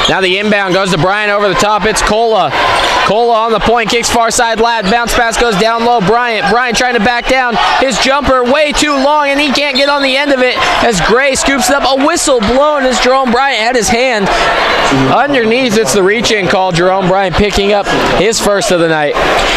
Now the inbound goes to Bryant over the top. It's Cola. Cola on the point, kicks far side, Ladd, bounce pass goes down low. Bryant trying to back down. His jumper way too long, and he can't get on the end of it as Gray scoops it up. A whistle blown as Jerome Bryant had his hand underneath. It's the reach-in call. Jerome Bryant picking up his first of the night.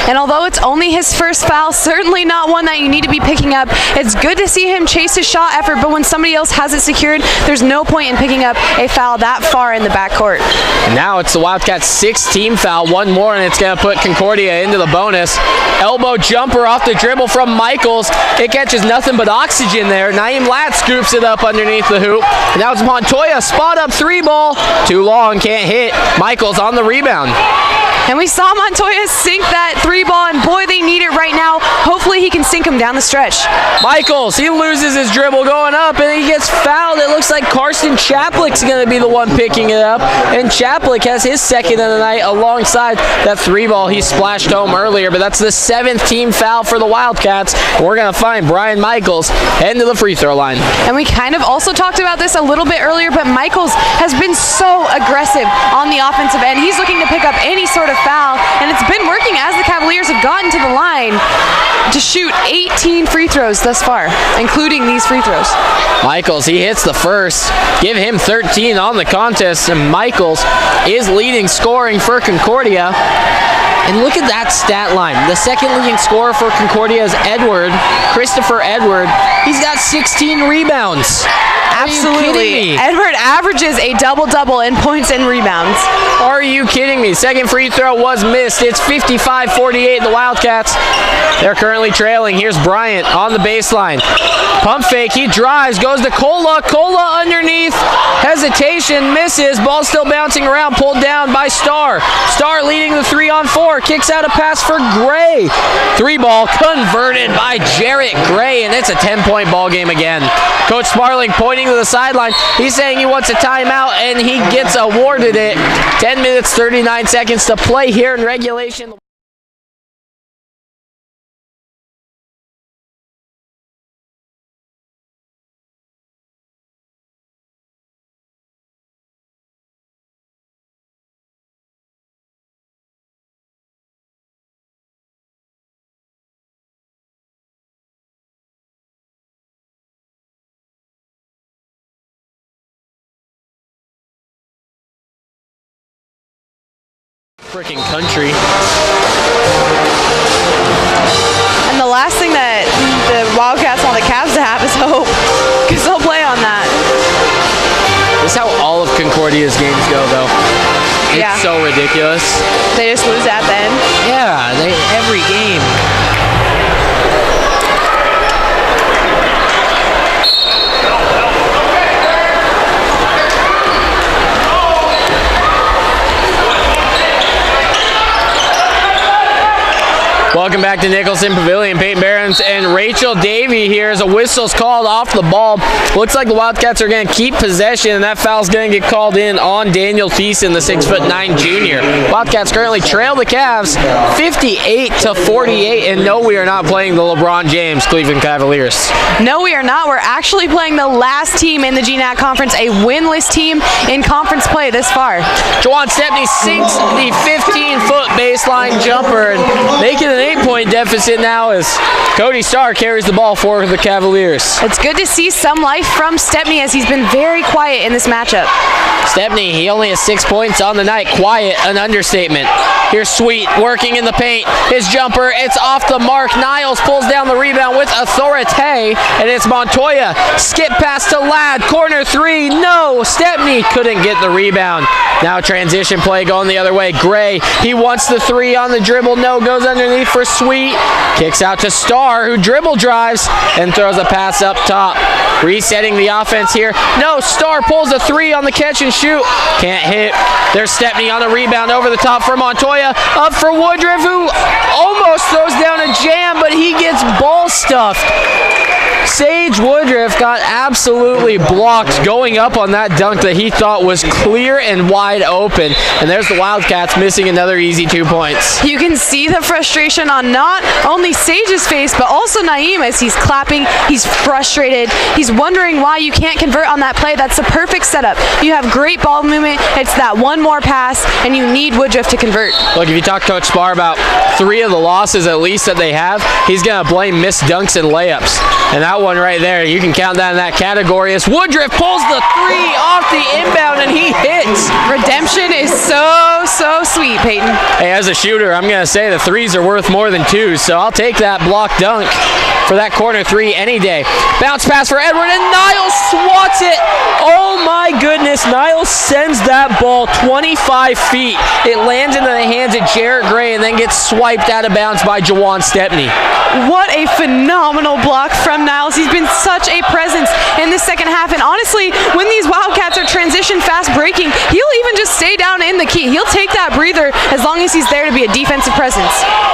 And although it's only his first foul, certainly not one that you need to be picking up. It's good to see him chase his shot effort, but when somebody else has it secured, there's no point in picking up a foul that far in the backcourt. And now it's the Wildcats' 6th team foul. One more, and it's going to put Concordia into the bonus. Elbow jumper off the dribble from Michaels. It catches nothing but oxygen there. Naeem Ladd scoops it up underneath the hoop. And now it's Montoya, spot up 3 ball. Too long, can't hit. Michaels on the rebound. And we saw Montoya sink that 3 ball, and boy, they need it right now. Hopefully he can sink him down the stretch. Michaels, he loses his dribble going up, and he gets fouled. It looks like Karsten Chaplick's going to be the one picking it up, and Chaplick has his second of the night alongside that 3 ball he splashed home earlier, but that's the 7th team foul for the Wildcats. We're going to find Brian Michaels heading to the free throw line. And we kind of also talked about this a little bit earlier, but Michaels has been so aggressive on the offensive end. He's looking to pick up any sort of foul, and it's been working as the Cavaliers have gotten to the line to shoot 18 free throws thus far, including these free throws. Michaels, he hits the first. Give him 13 on the contest, and Michaels is leading scoring for Concordia. And look at that stat line. The second leading scorer for Concordia is Edward, Christopher Edward. He's got 16 rebounds. Absolutely. Edward averages a double-double in points and rebounds. Are you kidding me? Second free throw was missed. It's 55-48, the Wildcats. They're currently trailing. Here's Bryant on the baseline. Pump fake, he drives, goes to Cola. Cola underneath. Hesitation, misses. Ball still bouncing around, pulled down by Starr. Starr leading the 3-on-4. Kicks out a pass for Gray. 3 ball converted by Jarrett Gray, and it's a 10-point ball game again. Coach Sparling pointing to the sideline. He's saying he wants a timeout, and he gets awarded it. 10 minutes, 39 seconds to play here in regulation. Freaking country. And the last thing that the Wildcats want the Cavs to have is hope, because they'll play on that. This is how all of Concordia's games go, though. It's so ridiculous. They just lose at the end. Yeah, every game. Welcome back to Nicholson Pavilion. Peyton Barons and Rachel Davey here as a whistle's called off the ball. Looks like the Wildcats are going to keep possession, and that foul's going to get called in on Daniel Thiessen, the 6'9" junior. Wildcats currently trail the Cavs 58-48, and no, we are not playing the LeBron James Cleveland Cavaliers. No, we are not. We're actually playing the last team in the GNAC Conference, a winless team in conference play this far. Juwan Stepney sinks the 15-foot baseline jumper and making an 8-point deficit now as Cody Starr carries the ball for the Cavaliers. It's good to see some life from Stepney as he's been very quiet in this matchup. Stepney, he only has 6 points on the night. Quiet, an understatement. Here's Sweet working in the paint. His jumper, it's off the mark. Niles pulls down the rebound with authority, and it's Montoya. Skip pass to Ladd, corner three. No, Stepney couldn't get the rebound. Now transition play going the other way. Gray, he wants the three on the dribble. No, goes underneath for Sweet. Kicks out to Starr, who dribble drives and throws a pass up top. Resetting the offense here. No, Starr pulls a three on the catch and shoot. Can't hit. There's Stepney on the rebound over the top for Montoya. Up for Woodruff, who almost throws down a jam, but he gets ball stuffed. Sage Woodruff got absolutely blocked going up on that dunk that he thought was clear and wide open. And there's the Wildcats missing another easy 2 points. You can see the frustration on not only Sage's face, but also Naeem as he's clapping. He's frustrated. He's wondering why you can't convert on that play. That's the perfect setup. You have great ball movement. It's that one more pass, and you need Woodruff to convert. Look, if you talk Coach Spar about 3 of the losses at least that they have, he's going to blame missed dunks and layups. And that one right there, you can count that in that category as Woodruff pulls the three off the inbound and he hits. Redemption is so sweet, Peyton. Hey, as a shooter, I'm going to say the threes are worth more than 2, so I'll take that block dunk for that corner three any day. Bounce pass for Edward, and Niles swats it. Oh my goodness, Niles sends that ball 25 feet. It lands into the hands of Jarrett Gray and then gets swiped out of bounds by Juwan Stepney. What a phenomenal block from Niles. He's been such a presence in the second half, and honestly, when these Wildcats are transition fast breaking, he'll even just stay down in the key. He'll take that breather as long as he's there to be a defensive presence.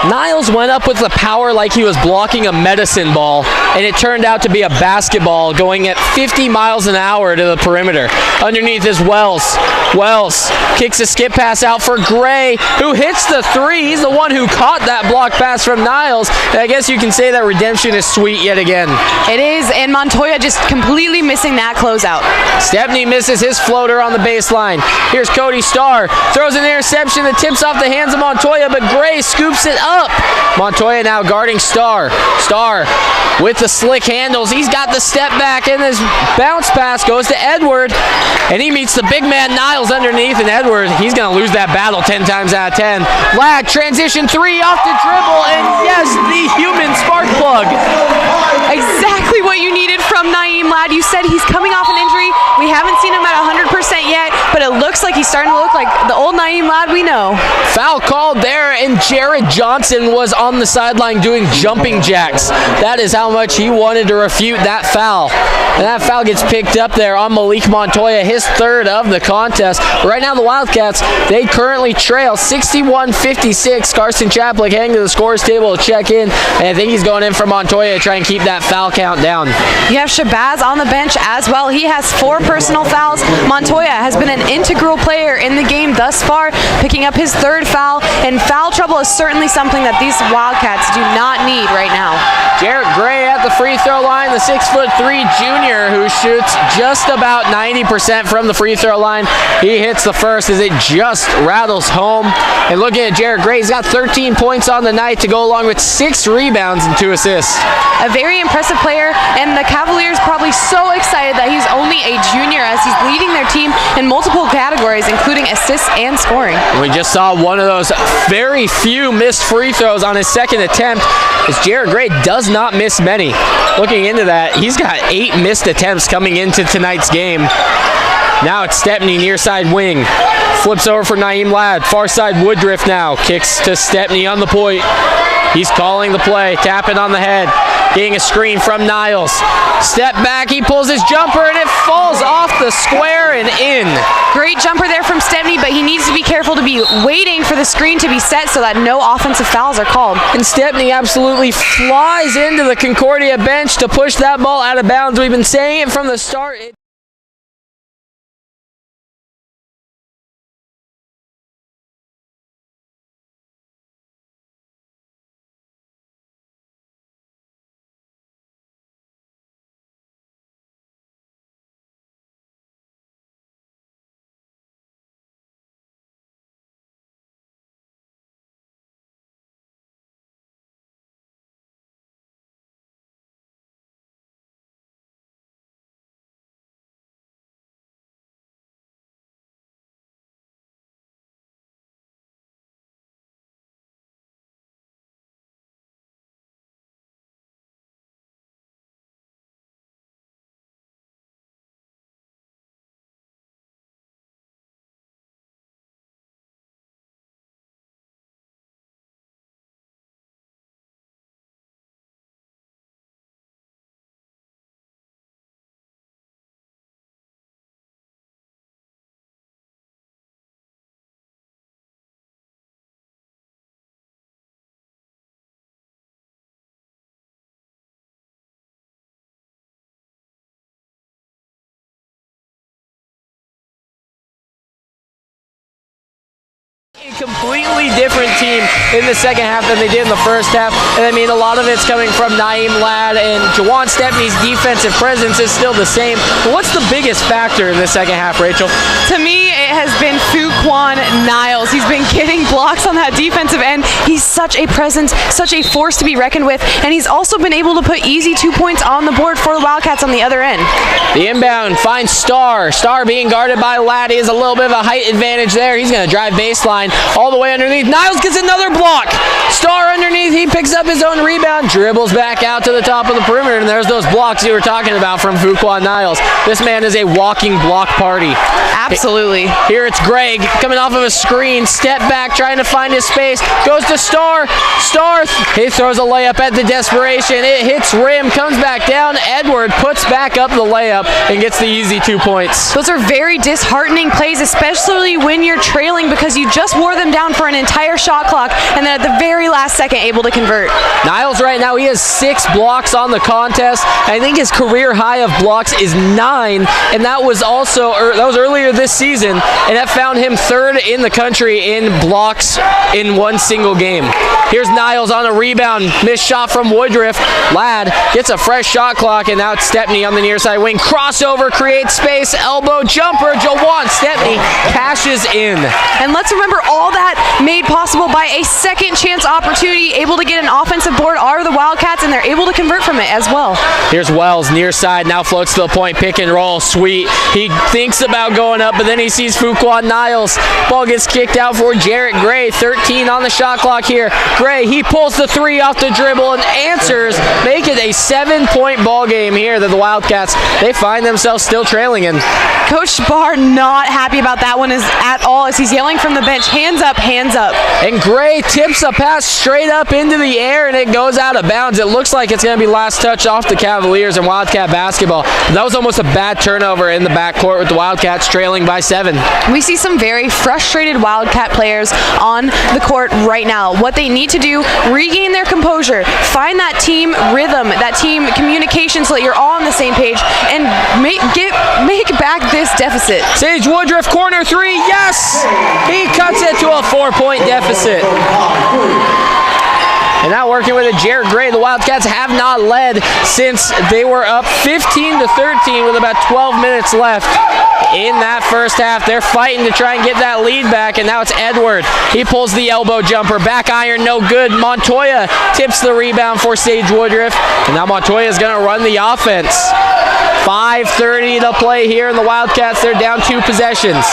Niles went up with the power like he was blocking a medicine ball, and it turned out to be a basketball going at 50 miles an hour to the perimeter. Underneath is Wells. Wells kicks a skip pass out for Gray, who hits the three. He's the one who caught that block pass from Niles, and I guess you can say that redemption is sweet yet again. It is, and Montoya just completely missing that closeout. Stepney misses his floater on the baseline. Here's Cody Starr. Throws an interception that tips off the hands of Montoya, but Gray scoops it up. Montoya now guarding Starr. Starr with the slick handles. He's got the step back, and his bounce pass goes to Edward, and he meets the big man Niles underneath, and Edward, he's going to lose that battle 10 times out of 10. Ladd, transition three off the dribble, and yes, the human spark plug. Exactly what you needed from Naeem Ladd. You said he's coming off an injury. We haven't seen him at 100% yet, but it looks like he's starting to look like the old Naeem lad we know. Foul called there, and Jarrett Johnson was on the sideline doing jumping jacks. That is how much he wanted to refute that foul. And that foul gets picked up there on Malik Montoya, his third of the contest. Right now the Wildcats, they currently trail 61-56. Carson Chaplick heading to the scores table to check in, and I think he's going in for Montoya to try and keep that foul count down. You have Shabazz on the bench as well. He has 4 personal fouls. Montoya has been an integral player in the game thus far, picking up his 3rd foul, and foul trouble is certainly something that these Wildcats do not need right now. Jarrett Gray at the free throw line, the 6'3" junior who shoots just about 90% from the free throw line. He hits the first as it just rattles home. And looking at Jarrett Gray, he's got 13 points on the night to go along with 6 rebounds and 2 assists. A very impressive player, and the Cavaliers probably so excited that he's only a junior as he's leading their team in multiple categories, including assists and scoring. We just saw one of those very few missed free throws on his 2nd attempt, as Jarrett Gray does not miss many. Looking into that, he's got 8 missed attempts coming into tonight's game. Now it's Stepney near side wing. Flips over for Naeem Ladd. Far side Woodruff now. Kicks to Stepney on the point. He's calling the play. Tapping on the head. Getting a screen from Niles. Step back. He pulls his jumper and it falls off the square and in. Great jumper there from Stepney, but he needs to be careful to be waiting for the screen to be set so that no offensive fouls are called. And Stepney absolutely flies into the Concordia bench to push that ball out of bounds. We've been saying it from the start. A completely different team in the second half than they did in the first half. And I mean, a lot of it's coming from Naeem Ladd, and Jawan Stepney's defensive presence is still the same. But what's the biggest factor in the second half, Rachel? To me, it has been Fuquan Niles. He's been getting blocks on that defensive end. He's such a presence, such a force to be reckoned with, and he's also been able to put easy 2 points on the board for the Wildcats on the other end. The inbound finds Starr. Starr being guarded by Ladd. He has a little bit of a height advantage there. He's going to drive baseline all the way underneath. Niles gets another block. Starr underneath. He picks up his own rebound, dribbles back out to the top of the perimeter, and there's those blocks you were talking about from Fuquan Niles. This man is a walking block party. Absolutely. Here it's Greg coming off of a screen, step back, trying to find his space, goes to Starr. Starr, he throws a layup at the desperation. It hits rim, comes back down. Edward puts back up the layup and gets the easy 2 points. Those are very disheartening plays, especially when you're trailing, because you just wore them down for an entire shot clock and then at the very last second able to convert. Niles right now, he has 6 blocks on the contest. I think his career high of blocks is 9, and that was earlier this season, and that found him 3rd in the country in blocks in one single game. Here's Niles on a rebound, missed shot from Woodruff. Ladd gets a fresh shot clock, and now it's Stepney on the near side wing. Crossover, creates space, elbow jumper. Jawan Stepney cashes in. And let's remember all that made possible by a second chance opportunity, able to get an offensive board are the Wildcats, and they're able to convert from it as well. Here's Wells, near side, now floats to the point, pick and roll, Sweet. He thinks about going up, but then he sees Fuquan Niles. Ball gets kicked out for Jarrett Gray, 13 on the shot clock here. Gray, he pulls the three off the dribble and answers, make it a 7-point ball game here that the Wildcats, they find themselves still trailing in. Coach Barr not happy about that one at all as he's yelling from the bench, hands up, hands up. And Gray tips a pass straight up into the air and it goes out of bounds. It looks like it's going to be last touch off the Cavaliers and Wildcat basketball. That was almost a bad turnover in the backcourt with the Wildcats trailing by 7. We see some very frustrated Wildcat players on the court right now. What they need to do, regain their composure, find that team rhythm, that team communication so that you're all on the same page, and make back this deficit. Sage Woodruff, corner three, yes! He cuts it to a 4-point deficit. And now working with a Jarrett Gray, the Wildcats have not led since they were up 15-13 with about 12 minutes left in that first half. They're fighting to try and get that lead back, and now it's Edward. He pulls the elbow jumper, back iron, no good. Montoya tips the rebound for Sage Woodruff, and now Montoya is going to run the offense. 5:30 to play here, and the Wildcats, they're down 2 possessions.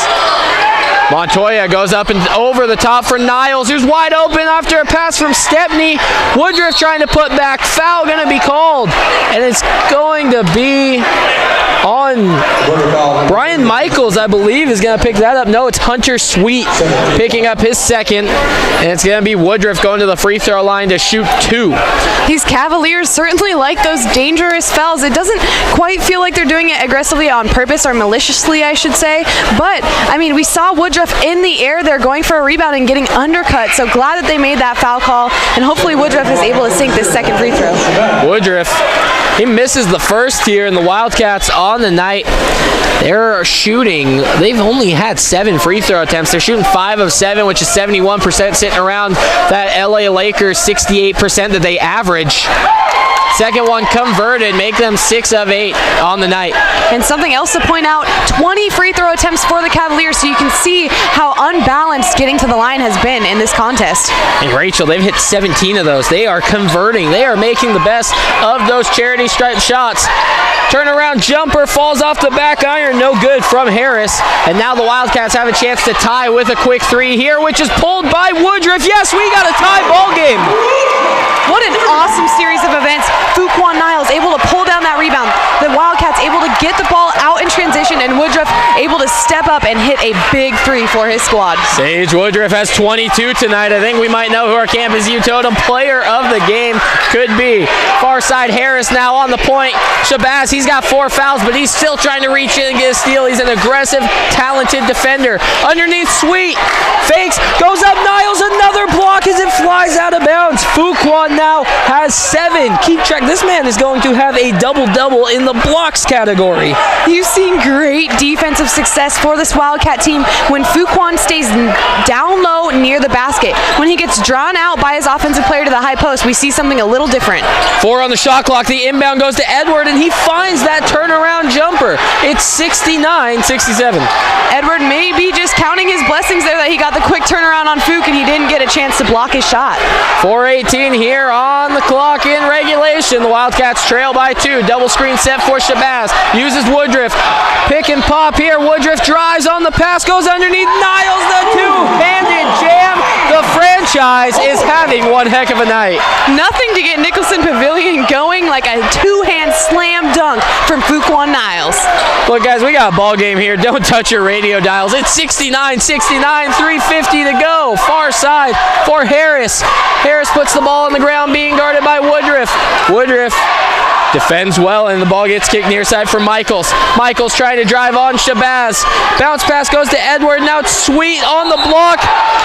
Montoya goes up and over the top for Niles, who's wide open after a pass from Stepney. Woodruff trying to put back. Foul going to be called. And it's going to be on Brian Michaels, I believe, is going to pick that up. No, it's Hunter Sweet picking up his second. And it's going to be Woodruff going to the free throw line to shoot 2. These Cavaliers certainly like those dangerous fouls. It doesn't quite feel like they're doing it aggressively on purpose or maliciously, I should say. But, I mean, we saw Woodruff in the air there going for a rebound and getting undercut. So glad that they made that foul call. And hopefully Woodruff is able to sink this second free throw. Woodruff, he misses the first here, and the Wildcats on the night, they're shooting. They've only had 7 free throw attempts. They're shooting 5 of 7, which is 71%, sitting around that LA Lakers 68% that they average. Second one converted, make them 6 of 8 on the night. And something else to point out, 20 free throw attempts for the Cavaliers, so you can see how unbalanced getting to the line has been in this contest. And Rachel, they've hit 17 of those. They are converting. They are making the best of those charity stripe shots. Turnaround jumper falls off the back iron, no good from Harris. And now the Wildcats have a chance to tie with a quick 3 here, which is pulled by Woodruff. Yes, we got a tie ball game. What an awesome series of events. Fuquan Niles able to pull down that rebound. The Wildcats able to get the ball out in transition, and Woodruff able to step up and hit a big 3 for his squad. Sage Woodruff has 22 tonight. I think we might know who our Campus U Totem player of the game could be. Far side Harris now on the point. Shabazz, he's got 4 fouls, but he's still trying to reach in and get a steal. He's an aggressive, talented defender. Underneath Sweet, fakes, goes up Niles, another block as it flies out of bounds. Fuquan now has 7. Keep track. This man is going to have a double-double in the blocks category. You've seen great defensive success for this Wildcat team when Fuquan stays down low near the basket. When he gets drawn out by his offensive player to the high post, we see something a little different. 4 on the shot clock. The inbound goes to Edward, and he finds that turnaround jumper. It's 69-67. Edward may be just counting his blessings there that he got the quick turnaround on Fuq and he didn't get a chance to block his shot. 4:18 here on the clock in regulation. The Wildcats trail by 2. Double screen set for Shabazz. Uses Woodruff. Pick and pop here. Woodruff drives on the pass. Goes underneath Niles. The two-handed jam. The franchise is having one heck of a night. Nothing to get Nicholson Pavilion going like a 2-hand slam dunk from Fuquan Niles. Look, guys, we got a ball game here. Don't touch your radio dials. It's 69-69. 3:50 to go. Far side for Harris. Harris puts the ball on the ground, being guarded by Woodruff. Woodruff defends well, and the ball gets kicked near side for Michaels. Michaels trying to drive on Shabazz. Bounce pass goes to Edward. Now it's Sweet on the block.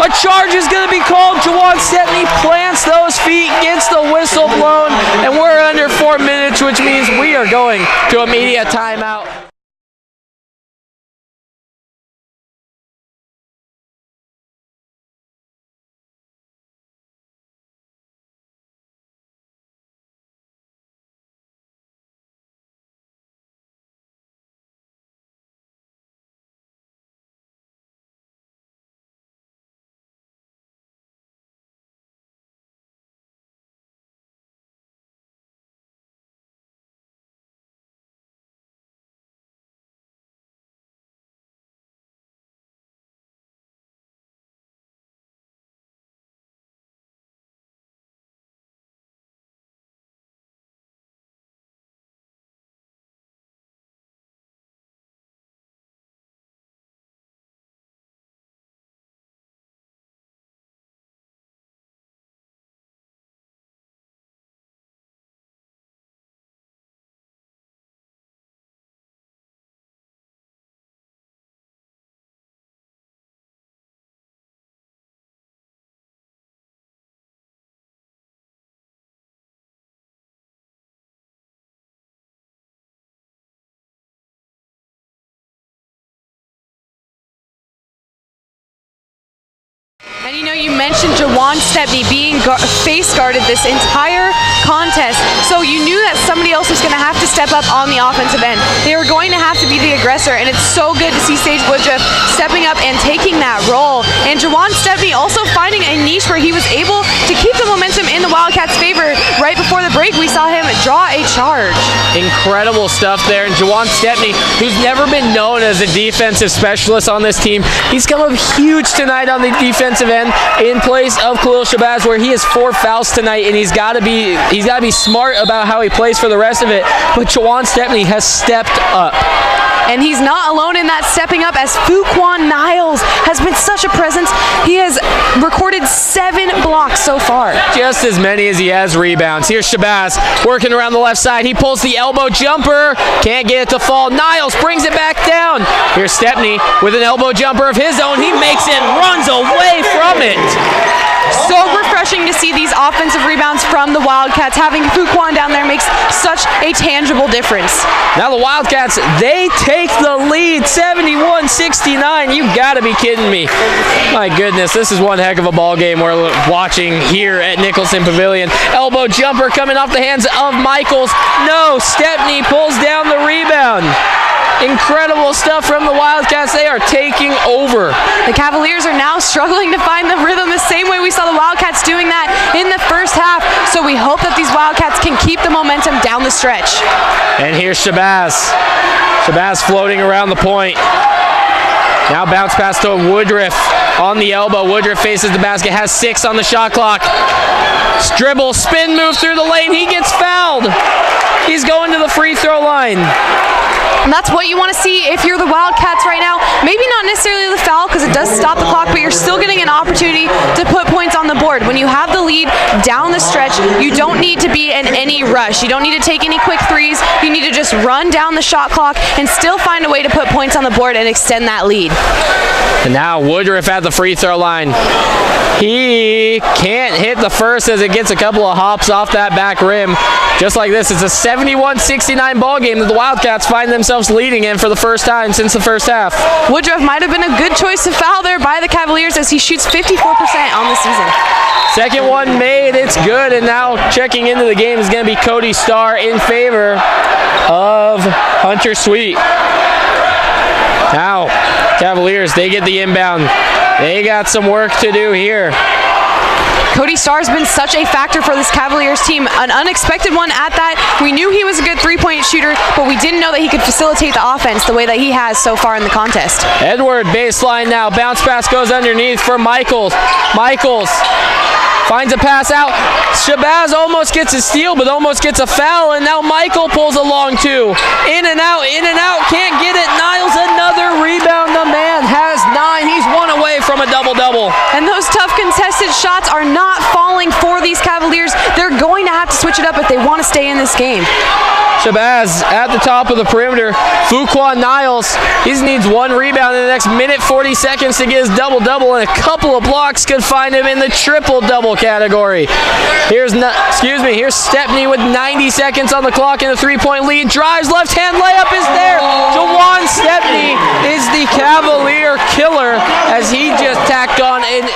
A charge is going to be called. Jawan Stepney plants those feet, gets the whistle blown, and we're under 4 minutes, which means we are going to immediate timeout. And you know, you mentioned Jawan Stepney being face guarded this entire contest, so you knew that somebody else was going to have to step up on the offensive end. They were going to have to be the aggressor, and it's so good to see Sage Woodruff stepping up and taking that role. And Jawan Stepney also finding a niche where he was able to keep the momentum in the Wildcats' favor. Right before the break, we saw him draw a charge. Incredible stuff there. And Jawan Stepney, who's never been known as a defensive specialist on this team, he's come up huge tonight on the defensive end in place of Khalil Shabazz, where he has 4 fouls tonight, and he's got to be smart about how he plays for the rest of it. But Jawan Stepney has stepped up. And he's not alone in that stepping up, as Fuquan Niles has been such a presence. He has recorded 7 blocks so far. Just as many as he has rebounds. Here's Shabazz working around the left side. He pulls the elbow jumper. Can't get it to fall. Niles brings it back down. Here's Stepney with an elbow jumper of his own. He makes it and runs away from it. So refreshing to see these offensive rebounds from the Wildcats. Having Fuquan down there makes such a tangible difference. Now the Wildcats, they take the lead, 71-69. You gotta be kidding me. My goodness, this is one heck of a ball game we're watching here at Nicholson Pavilion. Elbow jumper coming off the hands of Michaels. No, Stepney pulls down the rebound. Incredible stuff from the Wildcats. They are taking over. The Cavaliers are now struggling to find the rhythm the same way we saw the Wildcats doing that in the first half. So we hope that these Wildcats can keep the momentum down the stretch. And here's Shabazz. Shabazz floating around the point. Now bounce pass to Woodruff on the elbow. Woodruff faces the basket, has 6 on the shot clock. Dribble, spin move through the lane. He gets fouled. He's going to the free throw line. And that's what you want to see if you're the Wildcats right now. Maybe not necessarily the foul, because it does stop the clock, but you're still getting an opportunity to put points on the board. When you have the lead down the stretch, you don't need to be in any rush. You don't need to take any quick threes. You need to just run down the shot clock and still find a way to put points on the board and extend that lead. And now Woodruff at the free throw line. He can't hit the first as it gets a couple of hops off that back rim. Just like this, it's a 71-69 ball game that the Wildcats find themselves leading in for the first time since the first half. Woodruff might have been a good choice to foul there by the Cavaliers, as he shoots 54% on the season. Second one made, it's good, and now checking into the game is going to be Cody Starr in favor of Hunter Sweet. Now, Cavaliers, they get the inbound. They got some work to do here. Cody Starr's been such a factor for this Cavaliers team. An unexpected one at that. We knew he was a good three-point shooter, but we didn't know that he could facilitate the offense the way that he has so far in the contest. Edward, baseline now. Bounce pass goes underneath for Michaels. Michaels finds a pass out. Shabazz almost gets a steal, but almost gets a foul, and now Michael pulls along too. In and out, can't get it. Niles another rebound. The man has 9. He's 1 away from a double-double. And those tough contested shots are not falling for these Cavaliers. They're going to have to switch it up if they want to stay in this game. Shabazz at the top of the perimeter. Fuquan Niles, he needs 1 rebound in the next minute 40 seconds to get his double-double, and a couple of blocks could find him in the triple-double category. Here's Stepney with 90 seconds on the clock and a 3-point lead. Drives, left-hand layup is there. Jawan Stepney is the Cavalier killer as he just tacked on an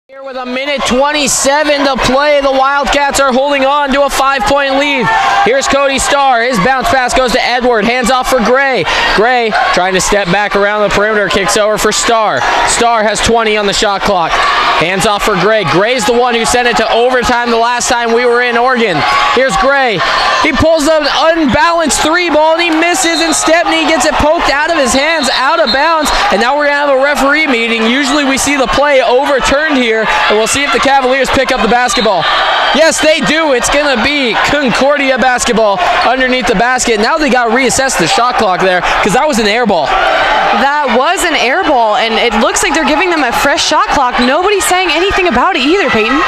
here with a minute 27 to play. The Wildcats are holding on to a 5-point lead. Here's Cody Starr. His bounce pass goes to Edward. Hands off for Gray. Gray trying to step back around the perimeter. Kicks over for Starr. Starr has 20 on the shot clock. Hands off for Gray. Gray's the one who sent it to overtime the last time we were in Oregon. Here's Gray. He pulls an unbalanced three ball and he misses, and Stepney gets it poked out of his hands, out of bounds, and now we're going to have a referee meeting. Usually we see the play overturned here, and we'll see if the Cavaliers pick up the basketball. Yes, they do. It's going to be Concordia basketball underneath the basket. Now they got to reassess the shot clock there because that was an air ball. That was an air ball, and it looks like they're giving them a fresh shot clock. Nobody's saying anything about it either, Peyton.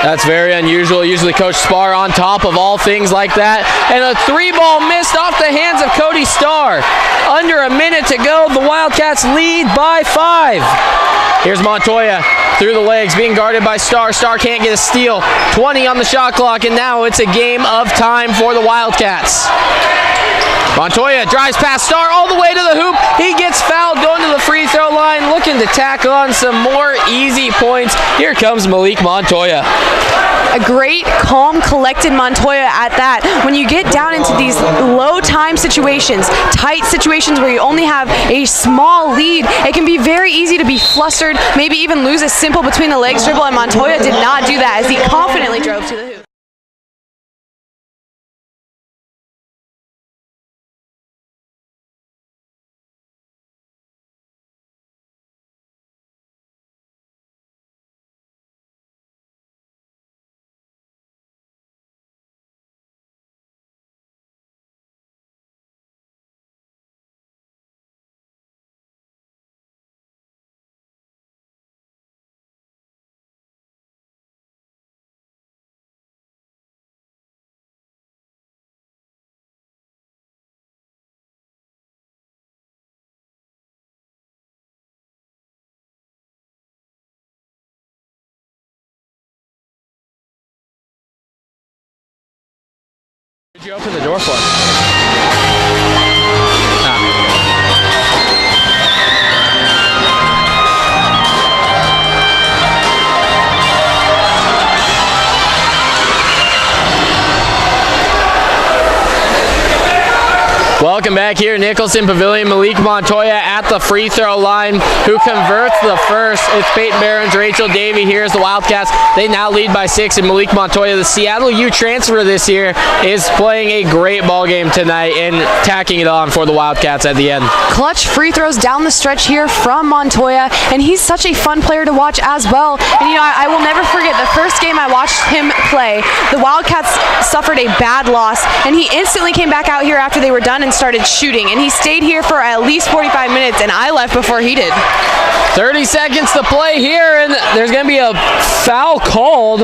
That's very unusual. Usually Coach Spar on top of all things like that. And a three ball missed off the hands of Cody Starr. Under a minute to go, the Wildcats lead by 5. Here's Montoya through the legs, being guarded by Starr. Starr can't get a steal. 20 on the shot clock, and now it's a game of time for the Wildcats. Montoya drives past Starr all the way to the hoop. He gets fouled going to the free throw line, looking to tack on some more easy points. Here comes Malik Montoya. A great, calm, collected Montoya at that. When you get down into these low time situations, tight situations where you only have a small lead, it can be very easy to be flustered, maybe even lose a simple between the legs dribble, and Montoya did not do that as he confidently drove to the hoop. Did you open the door for? Welcome back here, Nicholson Pavilion. Malik Montoya at the free throw line, who converts the first. It's Peyton Barons, Rachel Davey here as the Wildcats. They now lead by 6, and Malik Montoya, the Seattle U transfer this year, is playing a great ball game tonight and tacking it on for the Wildcats at the end. Clutch free throws down the stretch here from Montoya, and he's such a fun player to watch as well. And you know, I will never forget the first game I watched him play. The Wildcats suffered a bad loss, and he instantly came back out here after they were done and started shooting, and he stayed here for at least 45 minutes, and I left before he did. 30 seconds to play here, and there's going to be a foul called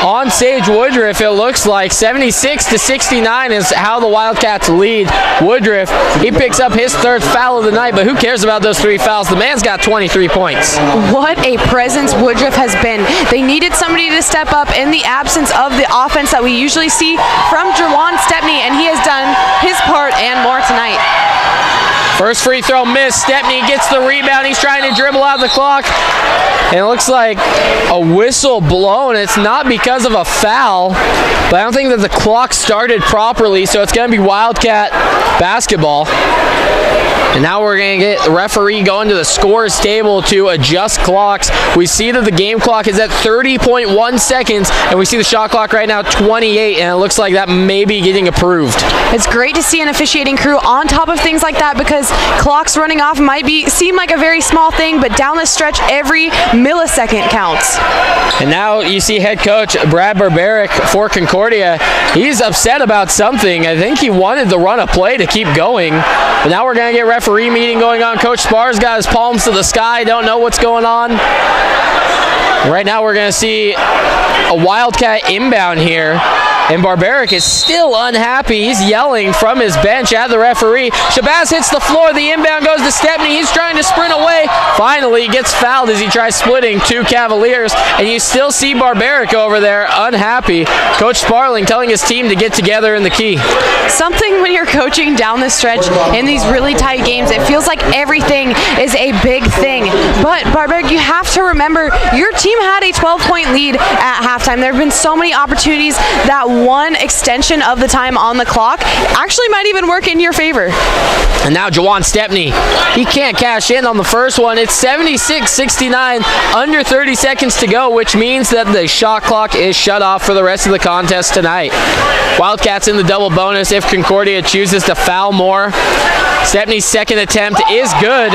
on Sage Woodruff. It looks like 76-69 is how the Wildcats lead. Woodruff, he picks up his third foul of the night, but who cares about those 3 fouls? The man's got 23 points. What a presence Woodruff has been. They needed somebody to step up in the absence of the offense that we usually see from Jawan Stepney, and he has done his part and more tonight. First free throw missed. Stepney gets the rebound. He's trying to dribble out the clock. And it looks like a whistle blown. It's not because of a foul, but I don't think that the clock started properly, so it's going to be Wildcat basketball. And now we're going to get the referee going to the scores table to adjust clocks. We see that the game clock is at 30.1 seconds, and we see the shot clock right now 28, and it looks like that may be getting approved. It's great to see an officiating crew on top of things like that, because clocks running off might seem like a very small thing, but down the stretch, every millisecond counts. And now you see head coach Brad Barbaric for Concordia. He's upset about something. I think he wanted to run a play to keep going, but now we're going to get referee meeting going on. Coach Spar's got his palms to the sky, don't know what's going on. Right now we're going to see a Wildcat inbound here, and Barbaric is still unhappy. He's yelling from his bench at the referee. Shabazz hits the floor. The inbound goes to Stepney. He's trying to sprint away. Finally, he gets fouled as he tries splitting 2 Cavaliers, and you still see Barbaric over there unhappy. Coach Sparling telling his team to get together in the key. Something when you're coaching down the stretch in these really tight games, it feels like everything is a big thing. But Barbaric, you have to remember your team had a 12-point lead at halftime. There have been so many opportunities that one extension of the time on the clock actually might even work in your favor. And now Jawan Stepney, he can't cash in on the first one. It's 76-69, under 30 seconds to go, which means that the shot clock is shut off for the rest of the contest tonight. Wildcats in the double bonus if Concordia chooses to foul more. Stepney's second attempt is good.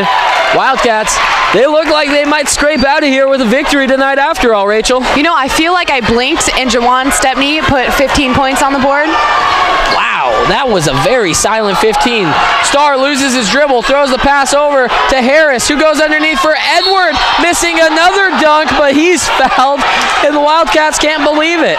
Wildcats, they look like they might scrape out of here with a victory tonight after all, Rachel. You know, I feel like I blinked and Jawan Stepney put 15 points on the board. Wow, that was a very silent 15. Starr loses his dribble, throws the pass over to Harris, who goes underneath for Edward, missing another dunk, but he's fouled, and the Wildcats can't believe it.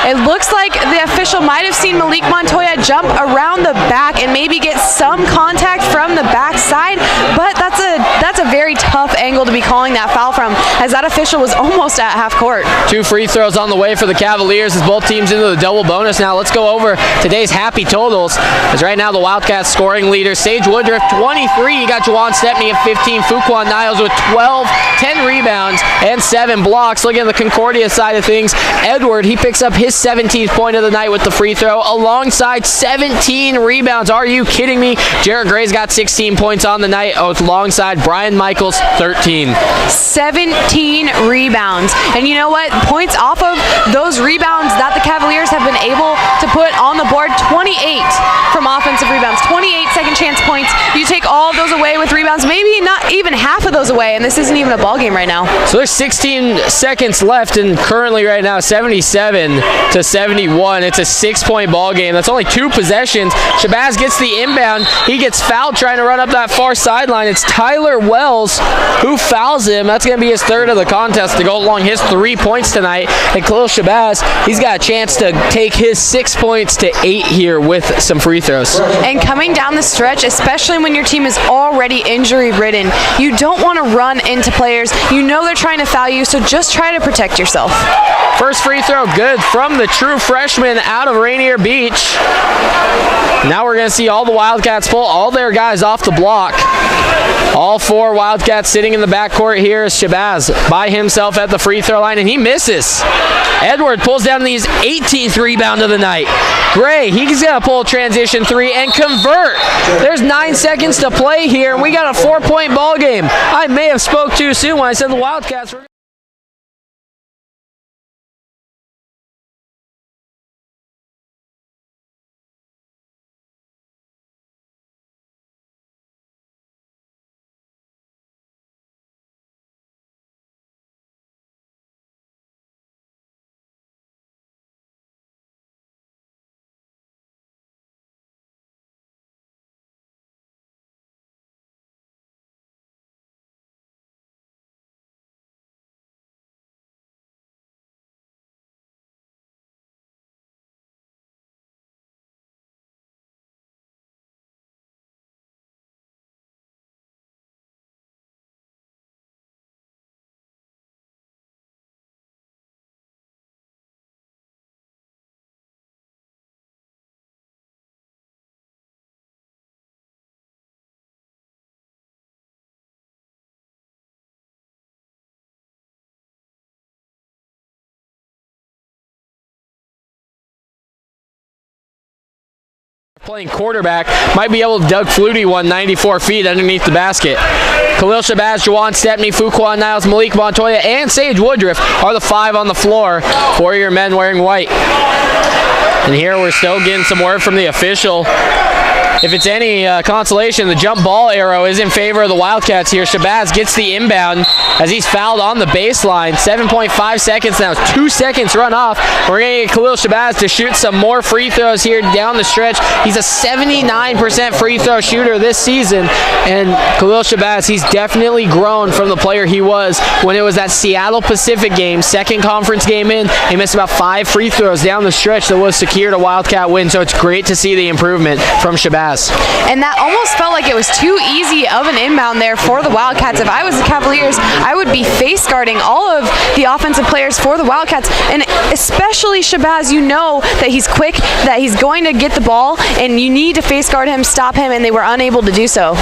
It looks like the official might have seen Malik Montoya jump around the back and maybe get some contact from the backside, but that's a very tough angle to be calling that foul from, as that official was almost at half court. 2 free throws on the way for the Cavaliers as both teams into the double bonus. Now let's go over today's happy totals, as right now the Wildcats scoring leader, Sage Woodruff 23, you got Jawan Stepney at 15, Fuquan Niles with 12, 10 rebounds, and 7 blocks. Looking at the Concordia side of things, Edward, he picks up his 17th point of the night with the free throw, alongside 17 rebounds. Are you kidding me? Jarrett Gray's got 16 points on the night, alongside Brian Michaels, 13. 17 rebounds. And you know what? Points off of those rebounds that the Cavaliers have been able to put on the board, 28 from offensive rebounds, 28 second chance points. You take all of those away with rebounds, maybe not even half of those away, and this isn't even a ball game right now. So there's 16 seconds left, and currently right now 77-71. It's a 6-point ball game. That's only 2 possessions. Shabazz gets the inbound. He gets fouled trying to run up that far sideline. It's Tyler Wells who fouls him. That's going to be his third of the contest to go along his 3 points tonight. And Khalil Shabazz, he's got a chance to take his 6 points to 8 here with some free throws. And coming down the stretch, especially when your team is already injury-ridden, you don't want to run into players. You know they're trying to foul you, so just try to protect yourself. First free throw good from the true freshman out of Rainier Beach. Now we're going to see all the Wildcats pull all their guys off the block. All 4 Wildcats sitting in the backcourt here is Shabazz by himself at the free throw line, and he misses. Edward pulls down his 18th rebound of the night. Gray, he's going to pull a transition 3 and convert. There's 9 seconds to play here, and we got a 4-point ball game. I may have spoke too soon when I said the Wildcats were playing quarterback, might be able to Doug Flutie one 94 feet underneath the basket. Khalil Shabazz, Jawan Stepney, Fuquan Niles, Malik Montoya, and Sage Woodruff are the 5 on the floor for your men wearing white. And here we're still getting some word from the official. If it's any consolation, the jump ball arrow is in favor of the Wildcats here. Shabazz gets the inbound as he's fouled on the baseline. 7.5 seconds now. 2 seconds run off. We're going to get Khalil Shabazz to shoot some more free throws here down the stretch. He's a 79% free throw shooter this season. And Khalil Shabazz, he's definitely grown from the player he was when it was that Seattle Pacific game, second conference game in. He missed about 5 free throws down the stretch that was secured a Wildcat win. So it's great to see the improvement from Shabazz. Shabazz. And that almost felt like it was too easy of an inbound there for the Wildcats. If I was the Cavaliers, I would be face guarding all of the offensive players for the Wildcats, and especially Shabazz. You know that he's quick, that he's going to get the ball, and you need to face guard him, stop him, and they were unable to do so.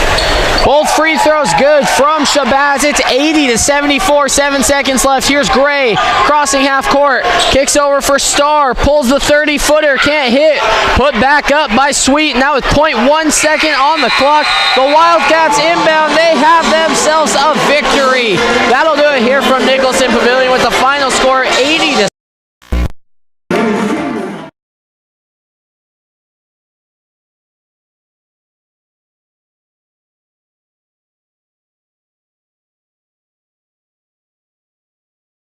Both free throws good from Shabazz. It's 80-74, 7 seconds left. Here's Gray crossing half court, kicks over for Starr, pulls the 30-footer, can't hit, put back up by Sweet. Now with 0.1 second on the clock, the Wildcats inbound. They have themselves a victory. That'll do it here from Nicholson Pavilion.